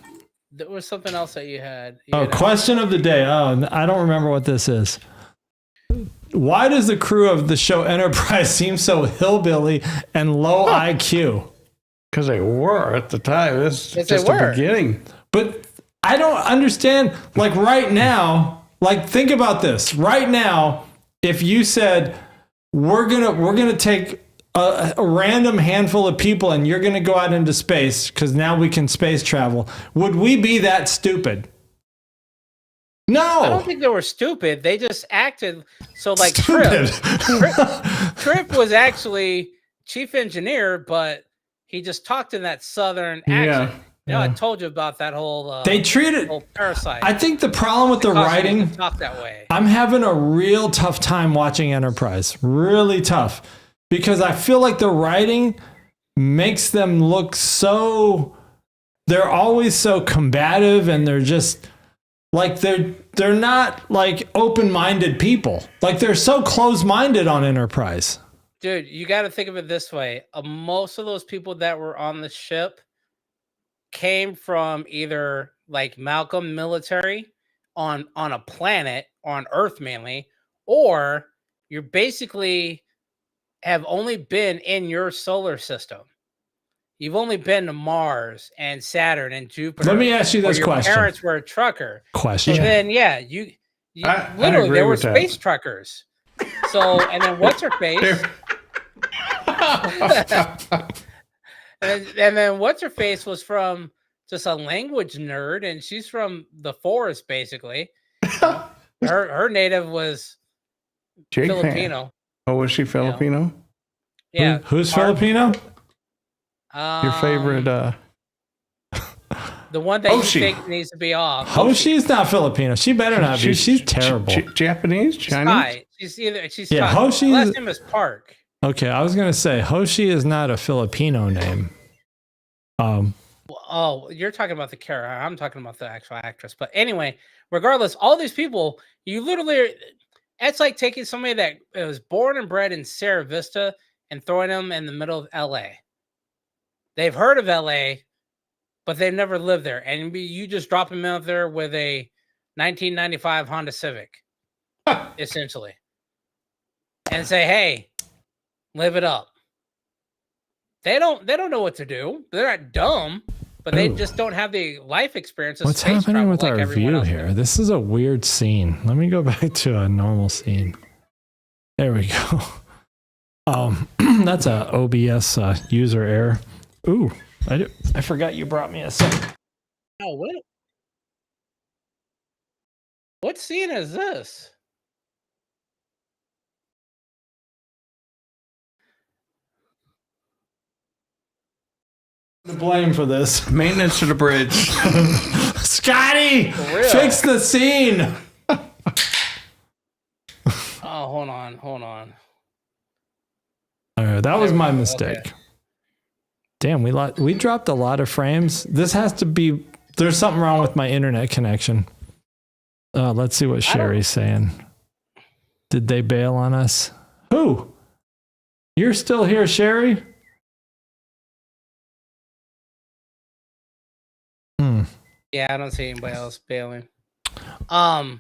There was something else that you had. Question of the day. Oh, I don't remember what this is. Why does the crew of the show Enterprise seem so hillbilly and low IQ? Because they were at the time. This is just the beginning. But I don't understand. Like right now, think about this. Right now, if you said we're gonna take a random handful of people and you're gonna go out into space because now we can space travel, would we be that stupid? No, I don't think they were stupid. They just acted so Trip was actually chief engineer, but he just talked in that southern accent. I told you about that whole. They treated whole parasite. I think the problem with the writing. Talk that way. I'm having a real tough time watching Enterprise. Really tough, because I feel like the writing makes them look so. They're always so combative, and they're just. They're not open-minded people. They're so closed-minded on Enterprise. Dude, you got to think of it this way. Most of those people that were on the ship came from either Malcolm military on a planet, on Earth mainly, or you're basically have only been in your solar system. You've only been to Mars and Saturn and Jupiter. Let me ask you this question. Your parents were a trucker. Question. So then, you literally, there were space truckers. So, and then what's her face? and then what's her face was from just a language nerd, and she's from the forest, basically. Her native was Filipino. Oh, was she Filipino? Yeah. Who's Filipino? Your favorite the one that Hoshi. you think needs to be off. Hoshi's not Filipino. She better not be. She's terrible. Japanese? Chinese? She's yeah, Thai. Hoshi's Last name is Park. Okay, I was gonna say Hoshi is not a Filipino name. Oh, you're talking about the character. I'm talking about the actual actress. But anyway, regardless, all these people, you literally, it's like taking somebody that was born and bred in Sierra Vista and throwing them in the middle of LA. They've heard of LA, but they've never lived there. And you just drop them out there with a 1995 Honda Civic, essentially, and say, "Hey, live it up." They don't know what to do. They're not dumb, but they just don't have the life experience. Of What's space happening with like our view here? This is a weird scene. Let me go back to a normal scene. There we go. That's a OBS user error. Ooh, I forgot you brought me a sec. Oh, what scene is this? to blame for this. Maintenance of the bridge. Scotty, fix the scene. Oh, hold on. All right, that was my mistake. Okay. Damn, we dropped a lot of frames. This has to be. There's something wrong with my internet connection. Let's see what Sherry's saying. Did they bail on us? Who? You're still here, Sherry? Yeah, I don't see anybody else bailing. I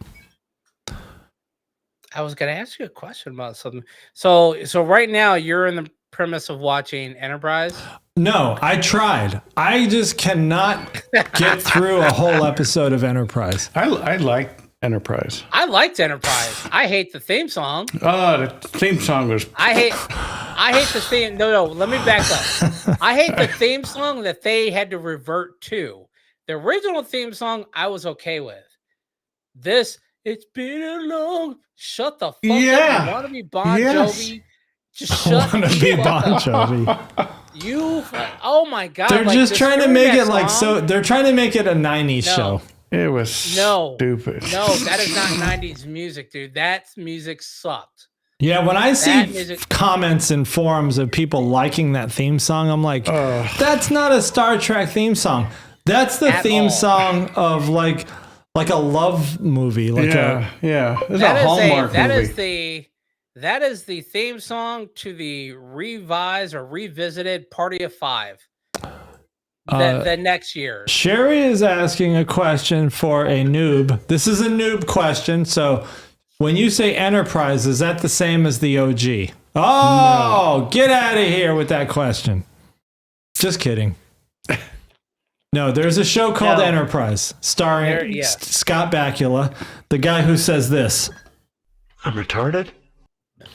was gonna ask you a question about something. So right now you're in the premise of watching Enterprise? No, I tried. I just cannot get through a whole episode of Enterprise. I like Enterprise. I liked Enterprise. I hate the theme song. Oh, the theme song was. I hate the theme. No, let me back up. I hate the theme song that they had to revert to. The original theme song I was okay with. This, it's been a long. Shut the fuck up. You want to be Bon Jovi? Just shut the fuck up. Jovi. You, oh my God. They're like, just trying to make it like so. They're trying to make it a 90s show. It was stupid. No, that is not 90s music, dude. That music sucked. Yeah, when I see comments in forums of people liking that theme song, I'm like, that's not a Star Trek theme song. That's the theme song of like a love movie. Like It's a Hallmark movie. That is the theme song to the revised or revisited Party of Five. The next year. Sherry is asking a question for a noob. This is a noob question. So when you say Enterprise, is that the same as the OG? Oh, no. Get out of here with that question. Just kidding. No, there's a show called Enterprise starring Scott Bakula, the guy who says this. I'm retarded?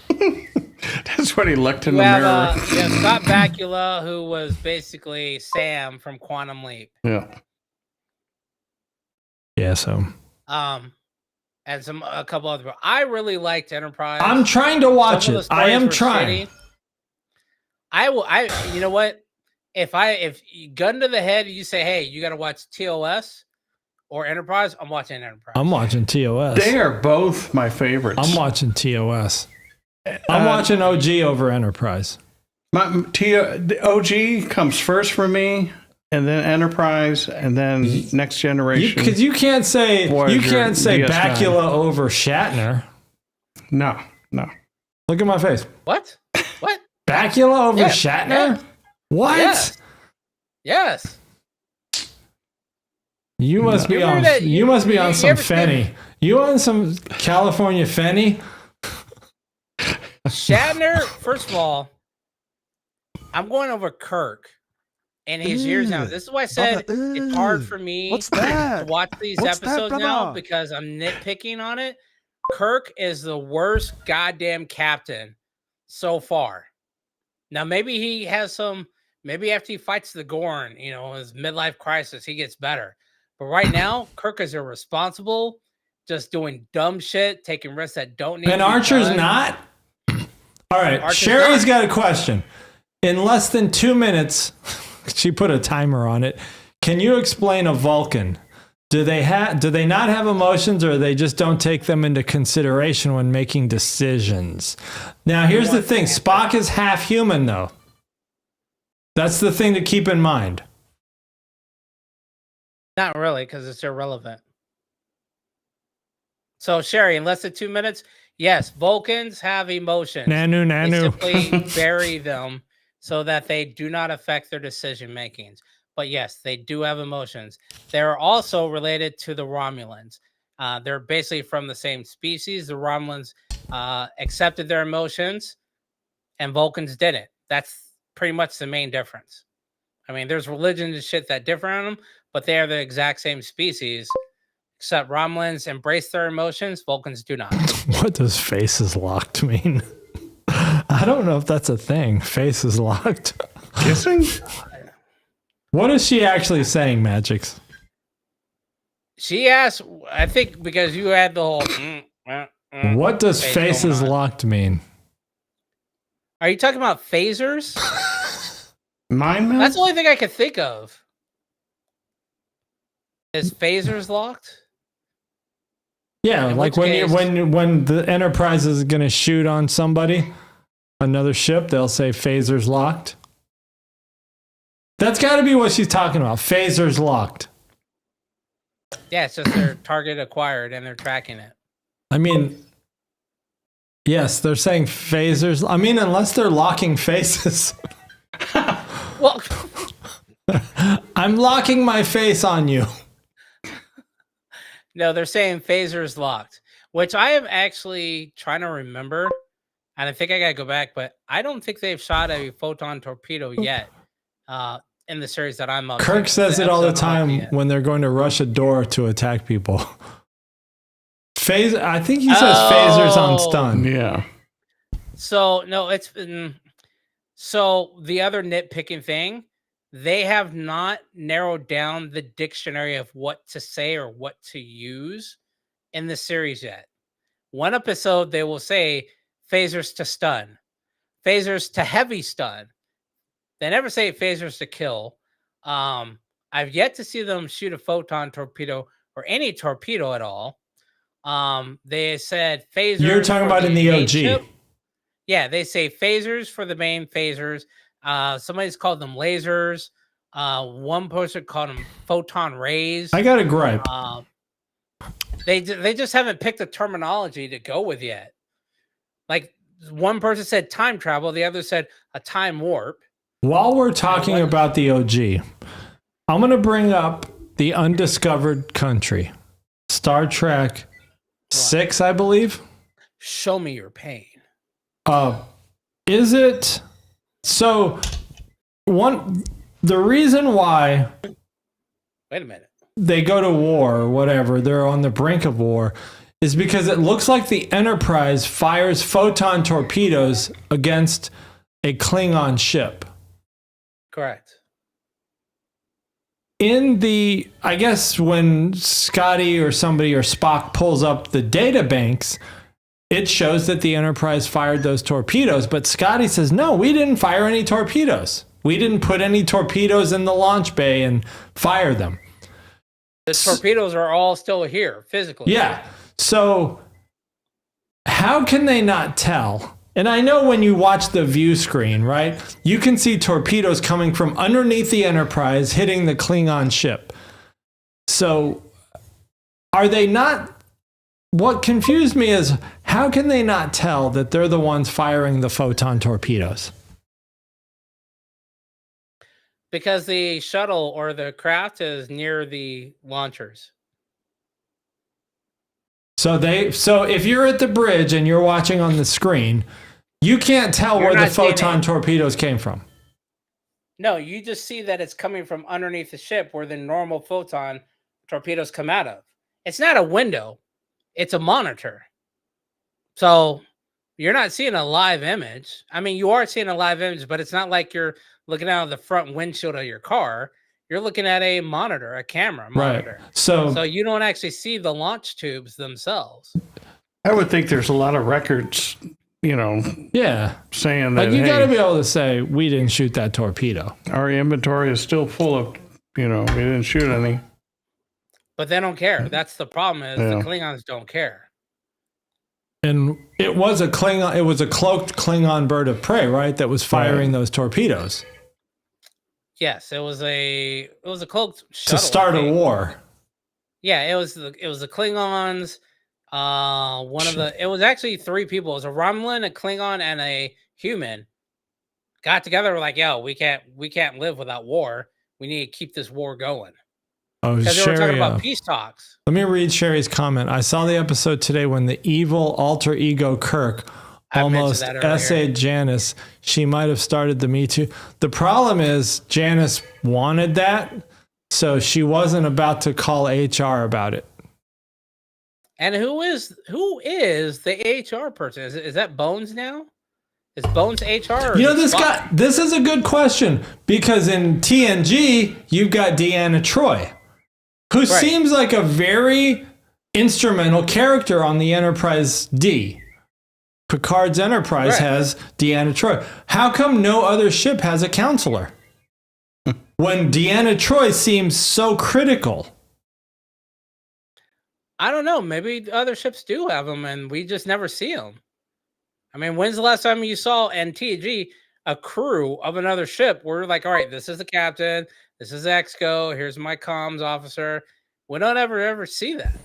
That's what he looked in the mirror. Scott Bakula, who was basically Sam from Quantum Leap. Yeah. Yeah, so. And a couple other. I really liked Enterprise. I'm trying to watch it. I am trying. You know what? If gun to the head, you say, hey, you got to watch TOS or Enterprise, I'm watching Enterprise. I'm watching TOS. They are both my favorites. I'm watching TOS. I'm watching OG over Enterprise. The OG comes first for me, and then Enterprise, and then Next Generation. Because you can't say Bakula over Shatner. No. Look at my face. What? Bakula over Shatner? Yeah. What? Yes. You must be on. You must be on some Fenny. You on some California Fenny? Shatner. First of all, I'm going over Kirk and his years now. This is why I said it's hard for me to watch these episodes now because I'm nitpicking on it. Kirk is the worst goddamn captain so far. Now maybe he has some. Maybe after he fights the Gorn, his midlife crisis, he gets better. But right now, Kirk is irresponsible, just doing dumb shit, taking risks that don't need to be done. And Archer's not? All right, Sherry's got a question. In less than 2 minutes, she put a timer on it. Can you explain a Vulcan? Do they not have emotions, or they just don't take them into consideration when making decisions? Now, here's the thing. Spock is half human, though. That's the thing to keep in mind. Not really, because it's irrelevant. So, Sherry, in less than 2 minutes, yes, Vulcans have emotions. Nanu. They simply bury them so that they do not affect their decision makings. But yes, they do have emotions. They're also related to the Romulans. They're basically from the same species. The Romulans accepted their emotions, and Vulcans didn't. That's pretty much the main difference. I mean, there's religions and shit that differ on them, but they are the exact same species, except Romulans embrace their emotions, Vulcans do not. What does faces locked mean? I don't know if that's a thing. Faces locked. Kissing? What is she actually saying, Mgyx? She asked, I think because you had the whole... what does faces locked mean? Are you talking about phasers? Mine melt? That's the only thing I could think of. Is phasers locked? Yeah, In like which when case- when the Enterprise is going to shoot on somebody, another ship, they'll say phasers locked. That's got to be what she's talking about. Phasers locked. Yeah, it's just their target acquired and they're tracking it. I mean, yes, they're saying phasers. I mean, unless they're locking faces. Well, I'm locking my face on you. no, they're saying phasers locked, which I am actually trying to remember. And I think I got to go back, but I don't think they've shot a photon torpedo yet in the series that I'm up to. Kirk says it all the episode I'm up to time yet. when they're going to rush a door to attack people. I think he says phasers on stun. Yeah. So, no, it's been. So, the other nitpicking thing, they have not narrowed down the dictionary of what to say or what to use in the series yet. One episode, they will say phasers to stun, phasers to heavy stun. They never say phasers to kill. I've yet to see them shoot a photon torpedo or any torpedo at all. They said phasers. You're talking for about in the main OG. ship. Yeah, they say phasers for the main phasers. Somebody's called them lasers. One person called them photon rays. I got a gripe. They just haven't picked the terminology to go with yet. Like one person said time travel, the other said a time warp. While we're talking about the OG, I'm going to bring up the Undiscovered Country. Star Trek 6, I believe. Show me your pain. Is it so? The reason why Wait a minute. they go to war or whatever, they're on the brink of war, is because it looks like the Enterprise fires photon torpedoes against a Klingon ship. Correct. I guess when Scotty or somebody or Spock pulls up the data banks, it shows that the Enterprise fired those torpedoes, but Scotty says, no, we didn't fire any torpedoes. We didn't put any torpedoes in the launch bay and fire them. The torpedoes are all still here physically. Yeah. So how can they not tell? And I know when you watch the view screen, right, you can see torpedoes coming from underneath the Enterprise hitting the Klingon ship. So are they not? What confused me is how can they not tell that they're the ones firing the photon torpedoes? Because the shuttle or the craft is near the launchers. So if you're at the bridge and you're watching on the screen, you can't tell You're where the not seeing photon it. torpedoes came from. No, you just see that it's coming from underneath the ship where the normal photon torpedoes come out of. It's not a window. It's a monitor. So you're not seeing a live image. I mean, you are seeing a live image, but it's not like you're looking out of the front windshield of your car. You're looking at a monitor, a camera monitor. Right. So you don't actually see the launch tubes themselves. I would think there's a lot of records, yeah. saying that Like you hey, got to be able to say we didn't shoot that torpedo. our inventory is still full of, we didn't shoot any. But they don't care. That's the problem is Yeah. the Klingons don't care. And it was a Klingon. It was a cloaked Klingon bird of prey, right? That was firing those torpedoes Yes, it was a cloaked shuttle, to start I a think. war. Yeah, it was the Klingons. It was actually three people. It was a Romulan, a Klingon, and a human. Got together, were like, yo, we can't live without war. We need to keep this war going. Oh, Because they were talking Sherry, about peace talks. let me read Sherry's comment. I saw the episode today when the evil alter ego Kirk I mentioned almost that earlier. essayed Janice. She might have started the Me Too. The problem is Janice wanted that, so she wasn't about to call HR about it. And who is the HR person? Is that Bones now? Is Bones HR? Or You know, is it Spock? this is a good question because in TNG, you've got Deanna Troi, who seems like a very instrumental character on the Enterprise D. Picard's Enterprise has Deanna Troi. How come no other ship has a counselor? when Deanna Troi seems so critical? I don't know. Maybe other ships do have them, and we just never see them. I mean, when's the last time you saw NTG a crew of another ship? We're like, all right, this is the captain, this is Exco, here's my comms officer. We don't ever see that.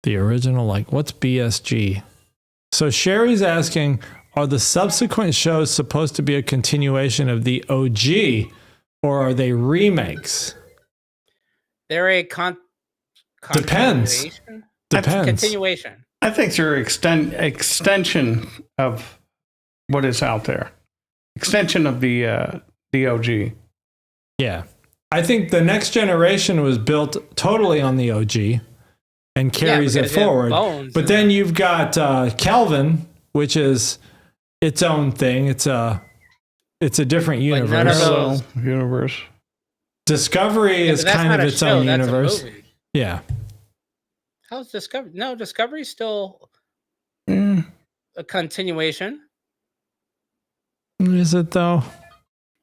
The original, like, what's BSG? So Sherry's asking, are the subsequent shows supposed to be a continuation of the OG, or are they remakes? They're a Depends. Continuation. I think they're extension of what is out there. Extension of the OG. Yeah. I think the Next Generation was built totally on the OG and carries it forward. But then you've got Calvin, which is its own thing. It's a different universe. Discovery is kind of its own universe. Yeah. How's Discovery? No, Discovery's still a continuation. Is it though?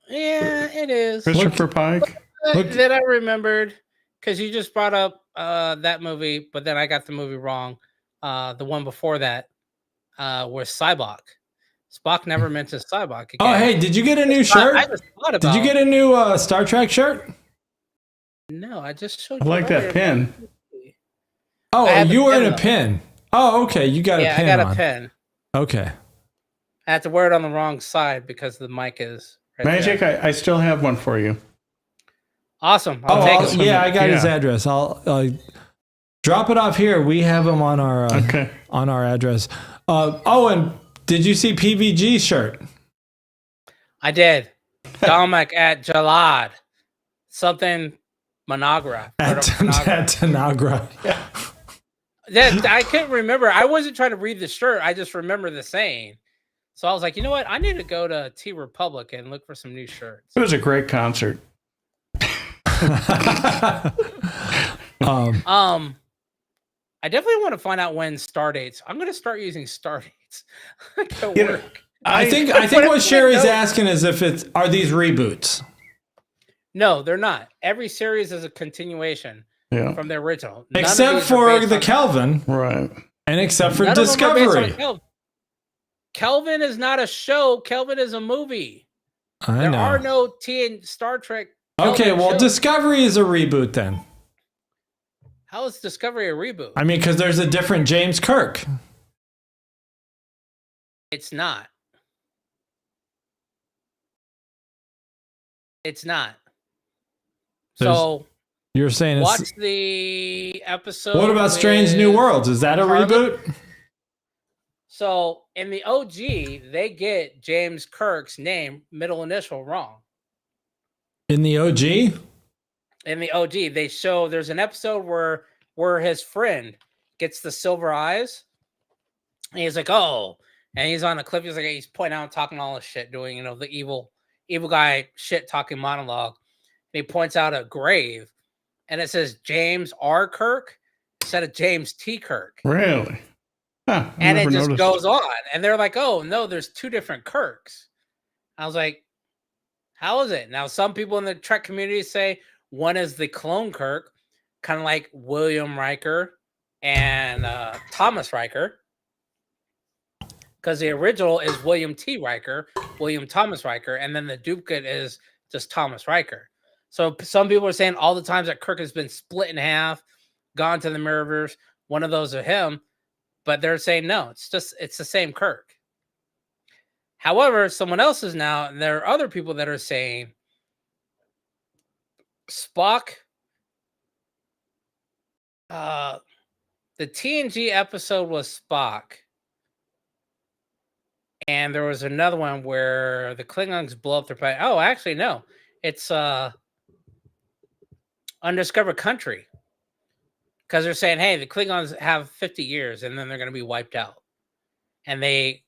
Yeah, it is. Christopher Pike. That I remembered because you just brought up that movie, but then I got the movie wrong. The one before that was Cybok. Spock never mentions Cybok again. Oh, hey, did you get a new shirt? I just thought about. Did you get a new Star Trek shirt? No, I just showed I you. like that pin. Oh, you were in a pin. Oh, okay. You got a pin. Yeah, I got a pin. Okay. I had to wear it on the wrong side because the mic is right Mgyx, there. I still have one for you. Awesome. I'll take it. Yeah, I got his address. I'll drop it off here. We have him on our on our address. And did you see PVG shirt? I did. Dominic at Jalad. Something Monagra. At Tanagra. I couldn't remember. I wasn't trying to read the shirt. I just remember the saying. So I was like, you know what? I need to go to T Republic and look for some new shirts. It was a great concert. I definitely want to find out when star dates. I'm going to start using star dates. I think what Sherry's asking is are these reboots? No, they're not. Every series is a continuation from the original. Except for the Kelvin. Right. And except for Discovery. Kelvin is not a show. Kelvin is a movie. There are no Star Trek. Okay, well, Discovery is a reboot then. How is Discovery a reboot? I mean, because there's a different James Kirk. It's not. It's not. So you're saying watch the episode. What about Strange New Worlds? Is that a reboot? So in the OG, they get James Kirk's name, middle initial wrong. In the OG? In the OG, they show there's an episode where his friend gets the silver eyes. And he's like, oh, and he's on a cliff. He's like, he's pointing out, talking all this shit, doing, the evil guy shit talking monologue. And he points out a grave and it says James R. Kirk instead of James T. Kirk. Really? Huh, and it just goes on. And they're like, oh, no, there's two different Kirks. I was like, how is it? Now, some people in the Trek community say one is the clone Kirk, kind of like William Riker and Thomas Riker. Because the original is William T. Riker, William Thomas Riker, and then the duplicate is just Thomas Riker. So some people are saying all the times that Kirk has been split in half, gone to the Mirrorverse, one of those are him. But they're saying, no, it's the same Kirk. However, someone else is now, and there are other people that are saying Spock, the TNG episode was Spock. And there was another one where the Klingons blow up their planet. Oh, actually, no. It's Undiscovered Country. Because they're saying, hey, the Klingons have 50 years and then they're going to be wiped out. And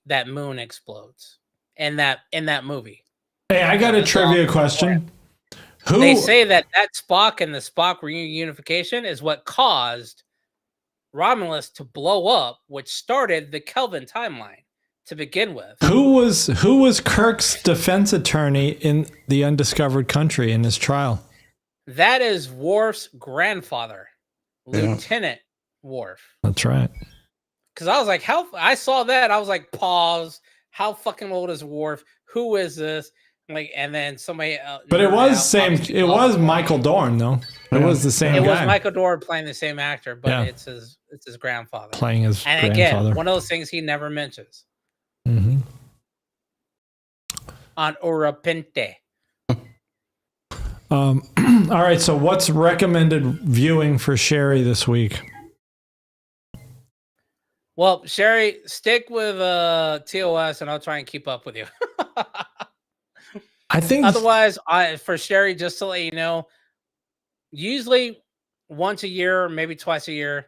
that moon explodes in that movie. Hey, I got a trivia question. They say that Spock and the Spock reunification is what caused Romulus to blow up, which started the Kelvin timeline. to begin with. Who was Kirk's defense attorney in The Undiscovered Country in his trial? That is Worf's grandfather, Lieutenant Worf. That's right. Because I was like, how I saw that, I was like, pause. How fucking old is Worf? Who is this? Like, and then somebody. But it was same. It was Michael Dorn, though. It was the same. It guy. was Michael Dorn playing the same actor, but it's his grandfather playing his and grandfather. again, one of those things he never mentions. Mm-hmm. On Urapente. All right. So, what's recommended viewing for Sherry this week? Well, Sherry, stick with TOS, and I'll try and keep up with you. I think. Otherwise, for Sherry, just to let you know, usually once a year, maybe twice a year,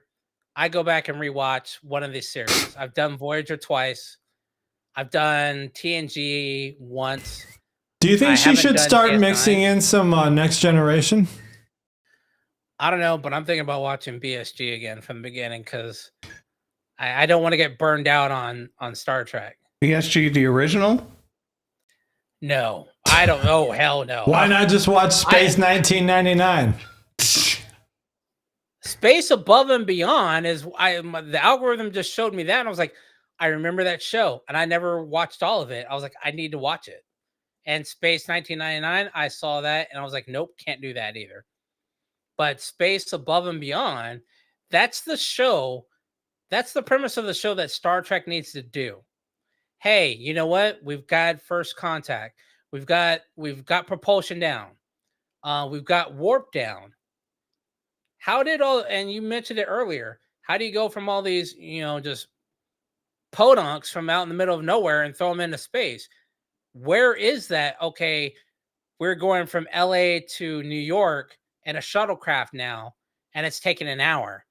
I go back and rewatch one of these series. I've done Voyager twice. I've done TNG once. Do you think she should start mixing in some Next Generation? I don't know, but I'm thinking about watching BSG again from the beginning because I don't want to get burned out on Star Trek. BSG, the original? No, I don't know. Hell no. Why not just watch Space 1999? Space Above and Beyond is the algorithm just showed me that, and I was like, I remember that show, and I never watched all of it. I was like, I need to watch it. And Space 1999, I saw that, and I was like, nope, can't do that either. But Space Above and Beyond, that's the show. That's the premise of the show that Star Trek needs to do. Hey, you know what? We've got first contact. We've got propulsion down. We've got warp down. How did and you mentioned it earlier, how do you go from all these, just podunks from out in the middle of nowhere and throw them into space? Where is that? Okay, we're going from LA to New York in a shuttlecraft now, and it's taking an hour.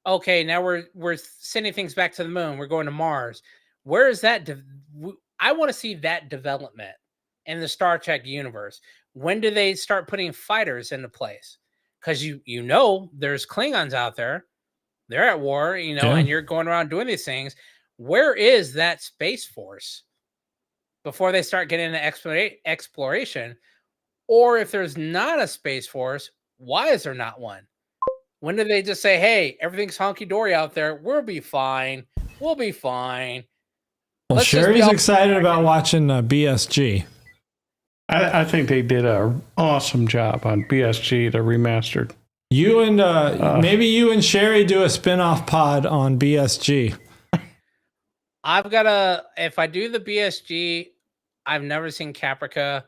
Okay, now we're sending things back to the moon. We're going to Mars. Where is that? I want to see that development in the Star Trek universe. When do they start putting fighters into place? Because there's Klingons out there. They're at war, and you're going around doing these things. Where is that Space Force before they start getting into exploration? Or if there's not a Space Force, why is there not one? When do they just say, hey, everything's honky-dory out there. We'll be fine. We'll be fine. Well, Sherry's excited about watching BSG. I think they did an awesome job on BSG, the remastered. You and maybe you and Sherry do a spin-off pod on BSG. If I do the BSG, I've never seen Caprica.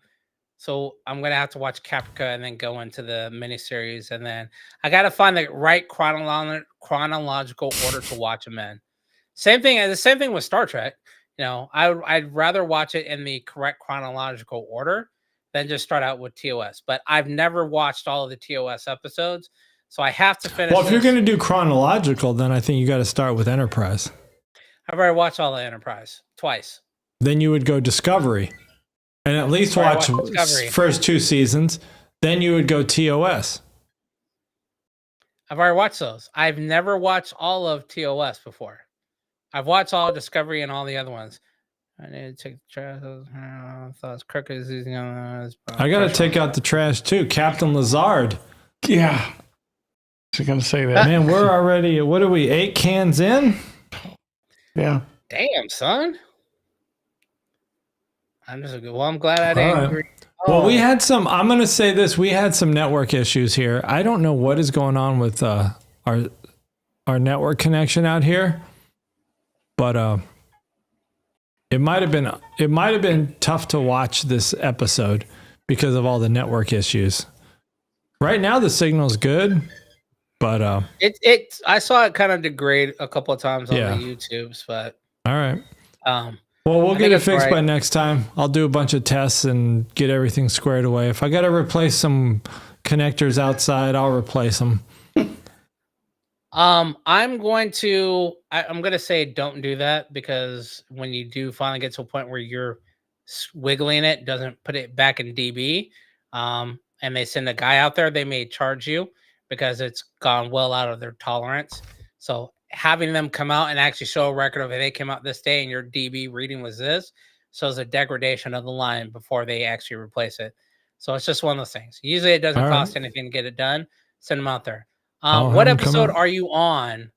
So I'm going to have to watch Caprica and then go into the miniseries. And then I got to find the right chronological order to watch them in. The same thing with Star Trek. I'd rather watch it in the correct chronological order than just start out with TOS. But I've never watched all of the TOS episodes. So I have to finish. Well, if you're going to do chronological, then I think you got to start with Enterprise. I've already watched all the Enterprise twice. Then you would go Discovery. And at least watch first 2 seasons. Then you would go TOS. I've already watched those. I've never watched all of TOS before. I've watched all Discovery and all the other ones. I need to take the trash. Thoughts crooked. I got to take out the trash too. Captain Lazard. Yeah. I was going to say that. Man, we're already, what are we, 8 cans in? Yeah. Damn, son. I'm glad I didn't agree. Well, we had some, I'm going to say this, we had some network issues here. I don't know what is going on with our network connection out here, but it might have been tough to watch this episode because of all the network issues. Right now the signal's good, but I saw it kind of degrade a couple of times on the YouTubes, but all right. Well, we'll get it fixed by next time. I'll do a bunch of tests and get everything squared away. If I got to replace some connectors outside, I'll replace them. I'm going to say don't do that, because when you do finally get to a point where you're wiggling it, doesn't put it back in DB, and they send a guy out there, they may charge you because it's gone well out of their tolerance. So having them come out and actually show a record of, they came out this day and your DB reading was this, shows a degradation of the line before they actually replace it. So it's just one of those things. Usually it doesn't cost anything to get it done. Send them out there. What episode are you on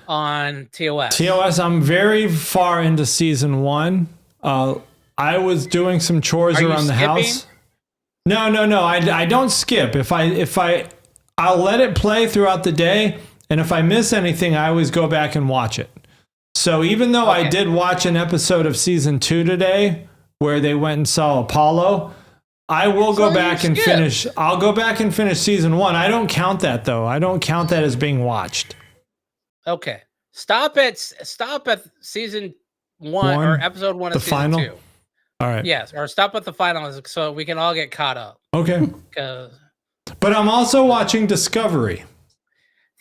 TOS? TOS, I'm very far into season 1. I was doing some chores around the house. No. I don't skip. I'll let it play throughout the day, and if I miss anything, I always go back and watch it. So even though I did watch an episode of season 2 today where they went and saw Apollo, I will go back and finish. I'll go back and finish season 1. I don't count that though. I don't count that as being watched. Okay. Stop at season 1 or episode 1 of season final? 2. All right. Yes, or stop at the finals so we can all get caught up. Okay. But I'm also watching Discovery.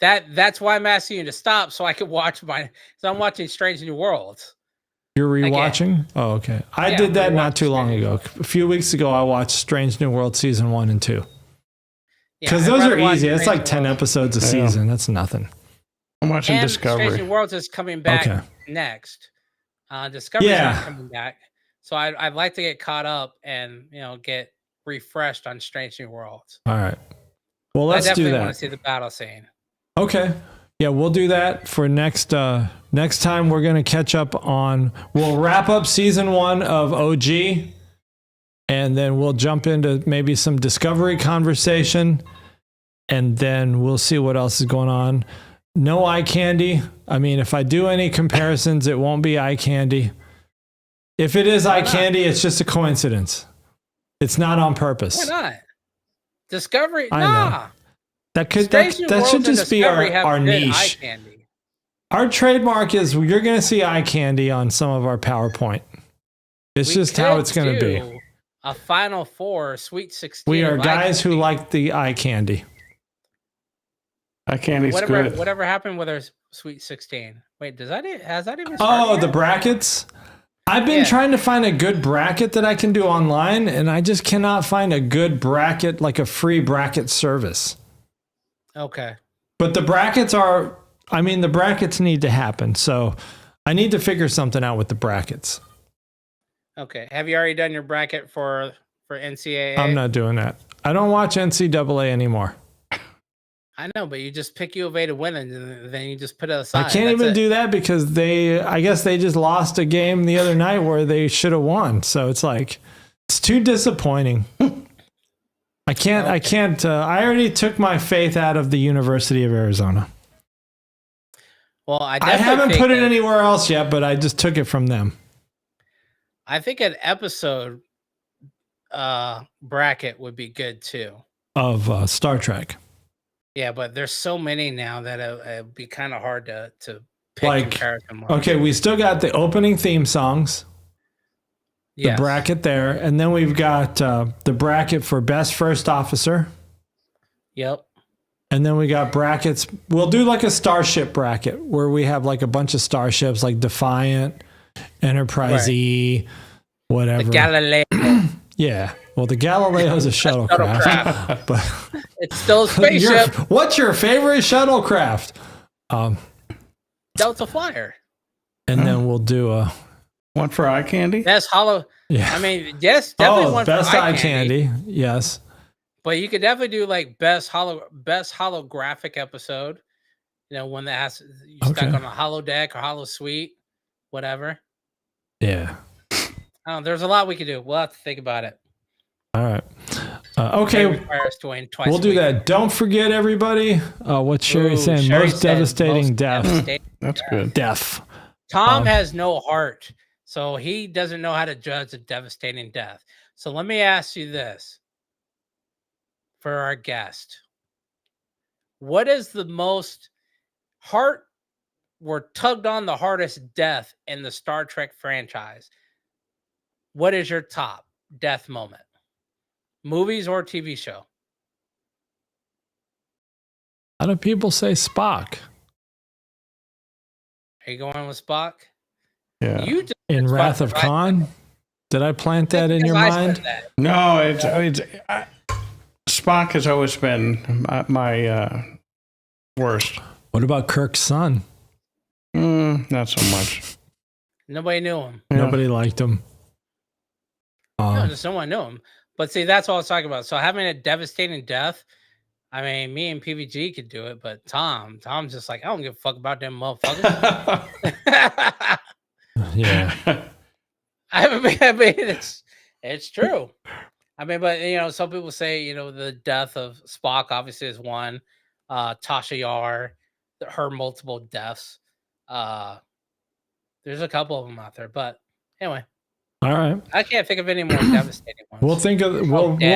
That's why I'm asking you to stop so I can watch so I'm watching Strange New Worlds. You're rewatching? Oh, okay. I did that not too long ago. A few weeks ago, I watched Strange New World season 1 and 2. Because those are easy. It's like 10 episodes a season. That's nothing. I'm watching Discovery. Strange New Worlds is coming back next. Discovery's not coming back. So I'd like to get caught up and get refreshed on Strange New Worlds. All right. Well, let's do that. I definitely want to see the battle scene. Okay. Yeah, we'll do that for next time. We're going to catch up we'll wrap up season 1 of OG, and then we'll jump into maybe some Discovery conversation, and then we'll see what else is going on. No eye candy. I mean, if I do any comparisons, it won't be eye candy. If it is eye candy, it's just a coincidence. It's not on purpose. Why not? Discovery? I know. That should just be our niche. Our trademark is you're going to see eye candy on some of our PowerPoint. It's just how it's going to be. A Final Four, Sweet 16. We are guys who like the eye candy. Eye candy's good. Whatever happened with our Sweet 16? Wait, has that even started yet? The brackets? I've been trying to find a good bracket that I can do online, and I just cannot find a good bracket, like a free bracket service. Okay. But the brackets the brackets need to happen. So I need to figure something out with the brackets. Okay. Have you already done your bracket for NCAA? I'm not doing that. I don't watch NCAA anymore. I know, but you just pick U of A to win and then you just put it aside. I can't even do that because I guess they just lost a game the other night where they should have won. So it's too disappointing. I already took my faith out of the University of Arizona. Well, I haven't put it anywhere else yet, but I just took it from them. I think an episode bracket would be good too. Of Star Trek. Yeah, but there's so many now that it'd be kind of hard to pick comparison. Okay, we still got the opening theme songs. The bracket there, and then we've got the bracket for best first officer. Yep. And then we got brackets. We'll do like a starship bracket where we have like a bunch of starships like Defiant, Enterprise E, whatever. The Galileo. Yeah. Well, the Galileo is a shuttlecraft. But it's still a spaceship. What's your favorite shuttlecraft? Delta Flyer. And then we'll do one for eye candy? Best hollow. Yeah. I mean, yes, definitely one best for eye candy. Yes. But you could definitely do like best holographic episode. One that has stuck on a hollow deck or hollow suite, whatever. Yeah. There's a lot we could do. We'll have to think about it. All right. Okay. We'll do that. Don't forget, everybody. What's Sherry saying? Most devastating death. That's good. Death. Tom has no heart, so he doesn't know how to judge a devastating death. So let me ask you this for our guest. What is the most tugged on the hardest death in the Star Trek franchise? What is your top death moment? Movies or TV show? A lot of people say Spock. Are you going with Spock? Yeah. In Wrath of Khan? Did I plant that in your mind? No, it's Spock has always been my worst. What about Kirk's son? Not so much. Nobody knew him. Yeah. Nobody liked him. No, just no one knew him. But see, that's what I was talking about. So having a devastating death, I mean, me and PVG could do it, but Tom's just like, I don't give a fuck about them motherfuckers. Yeah. I mean, it's true. I mean, but you know, some people say, you know, the death of Spock obviously is one. Tasha Yar, her multiple deaths. There's a couple of them out there, but anyway. All right. I can't think of any more devastating ones. We'll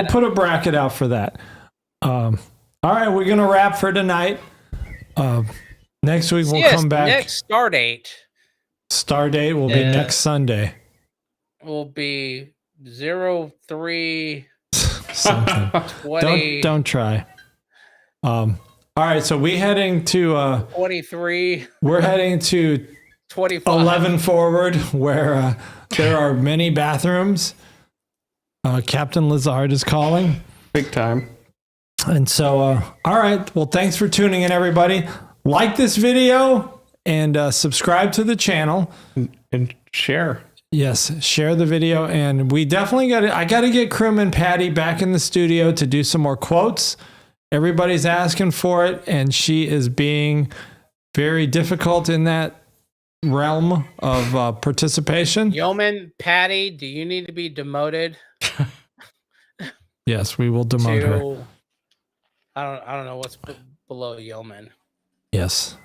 put a bracket out for that. All right, we're gonna wrap for tonight. Next week we'll come back. Next star date. Star date will be next Sunday. Will be 03 Something. 20. Don't try. All right, so we're heading to 23. We're heading to 25. 11 forward, where there are many bathrooms. Captain Lazard is calling. Big time. And so, all right. Well, thanks for tuning in, everybody. Like this video and subscribe to the channel. And share. Yes, share the video. And we definitely I got to get Crewman Patty back in the studio to do some more quotes. Everybody's asking for it, and she is being very difficult in that realm of participation. Yeoman Patty, do you need to be demoted? Yes, we will demote her. I don't know what's below Yeoman. Yes.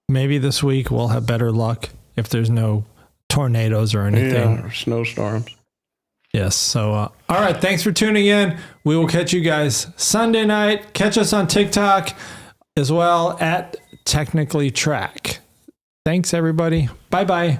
Maybe this week we'll have better luck if there's no tornadoes or anything. Yeah, or snowstorms. Yes. So, all right. Thanks for tuning in. We will catch you guys Sunday night. Catch us on TikTok as well at Technically Track. Thanks, everybody. Bye-bye.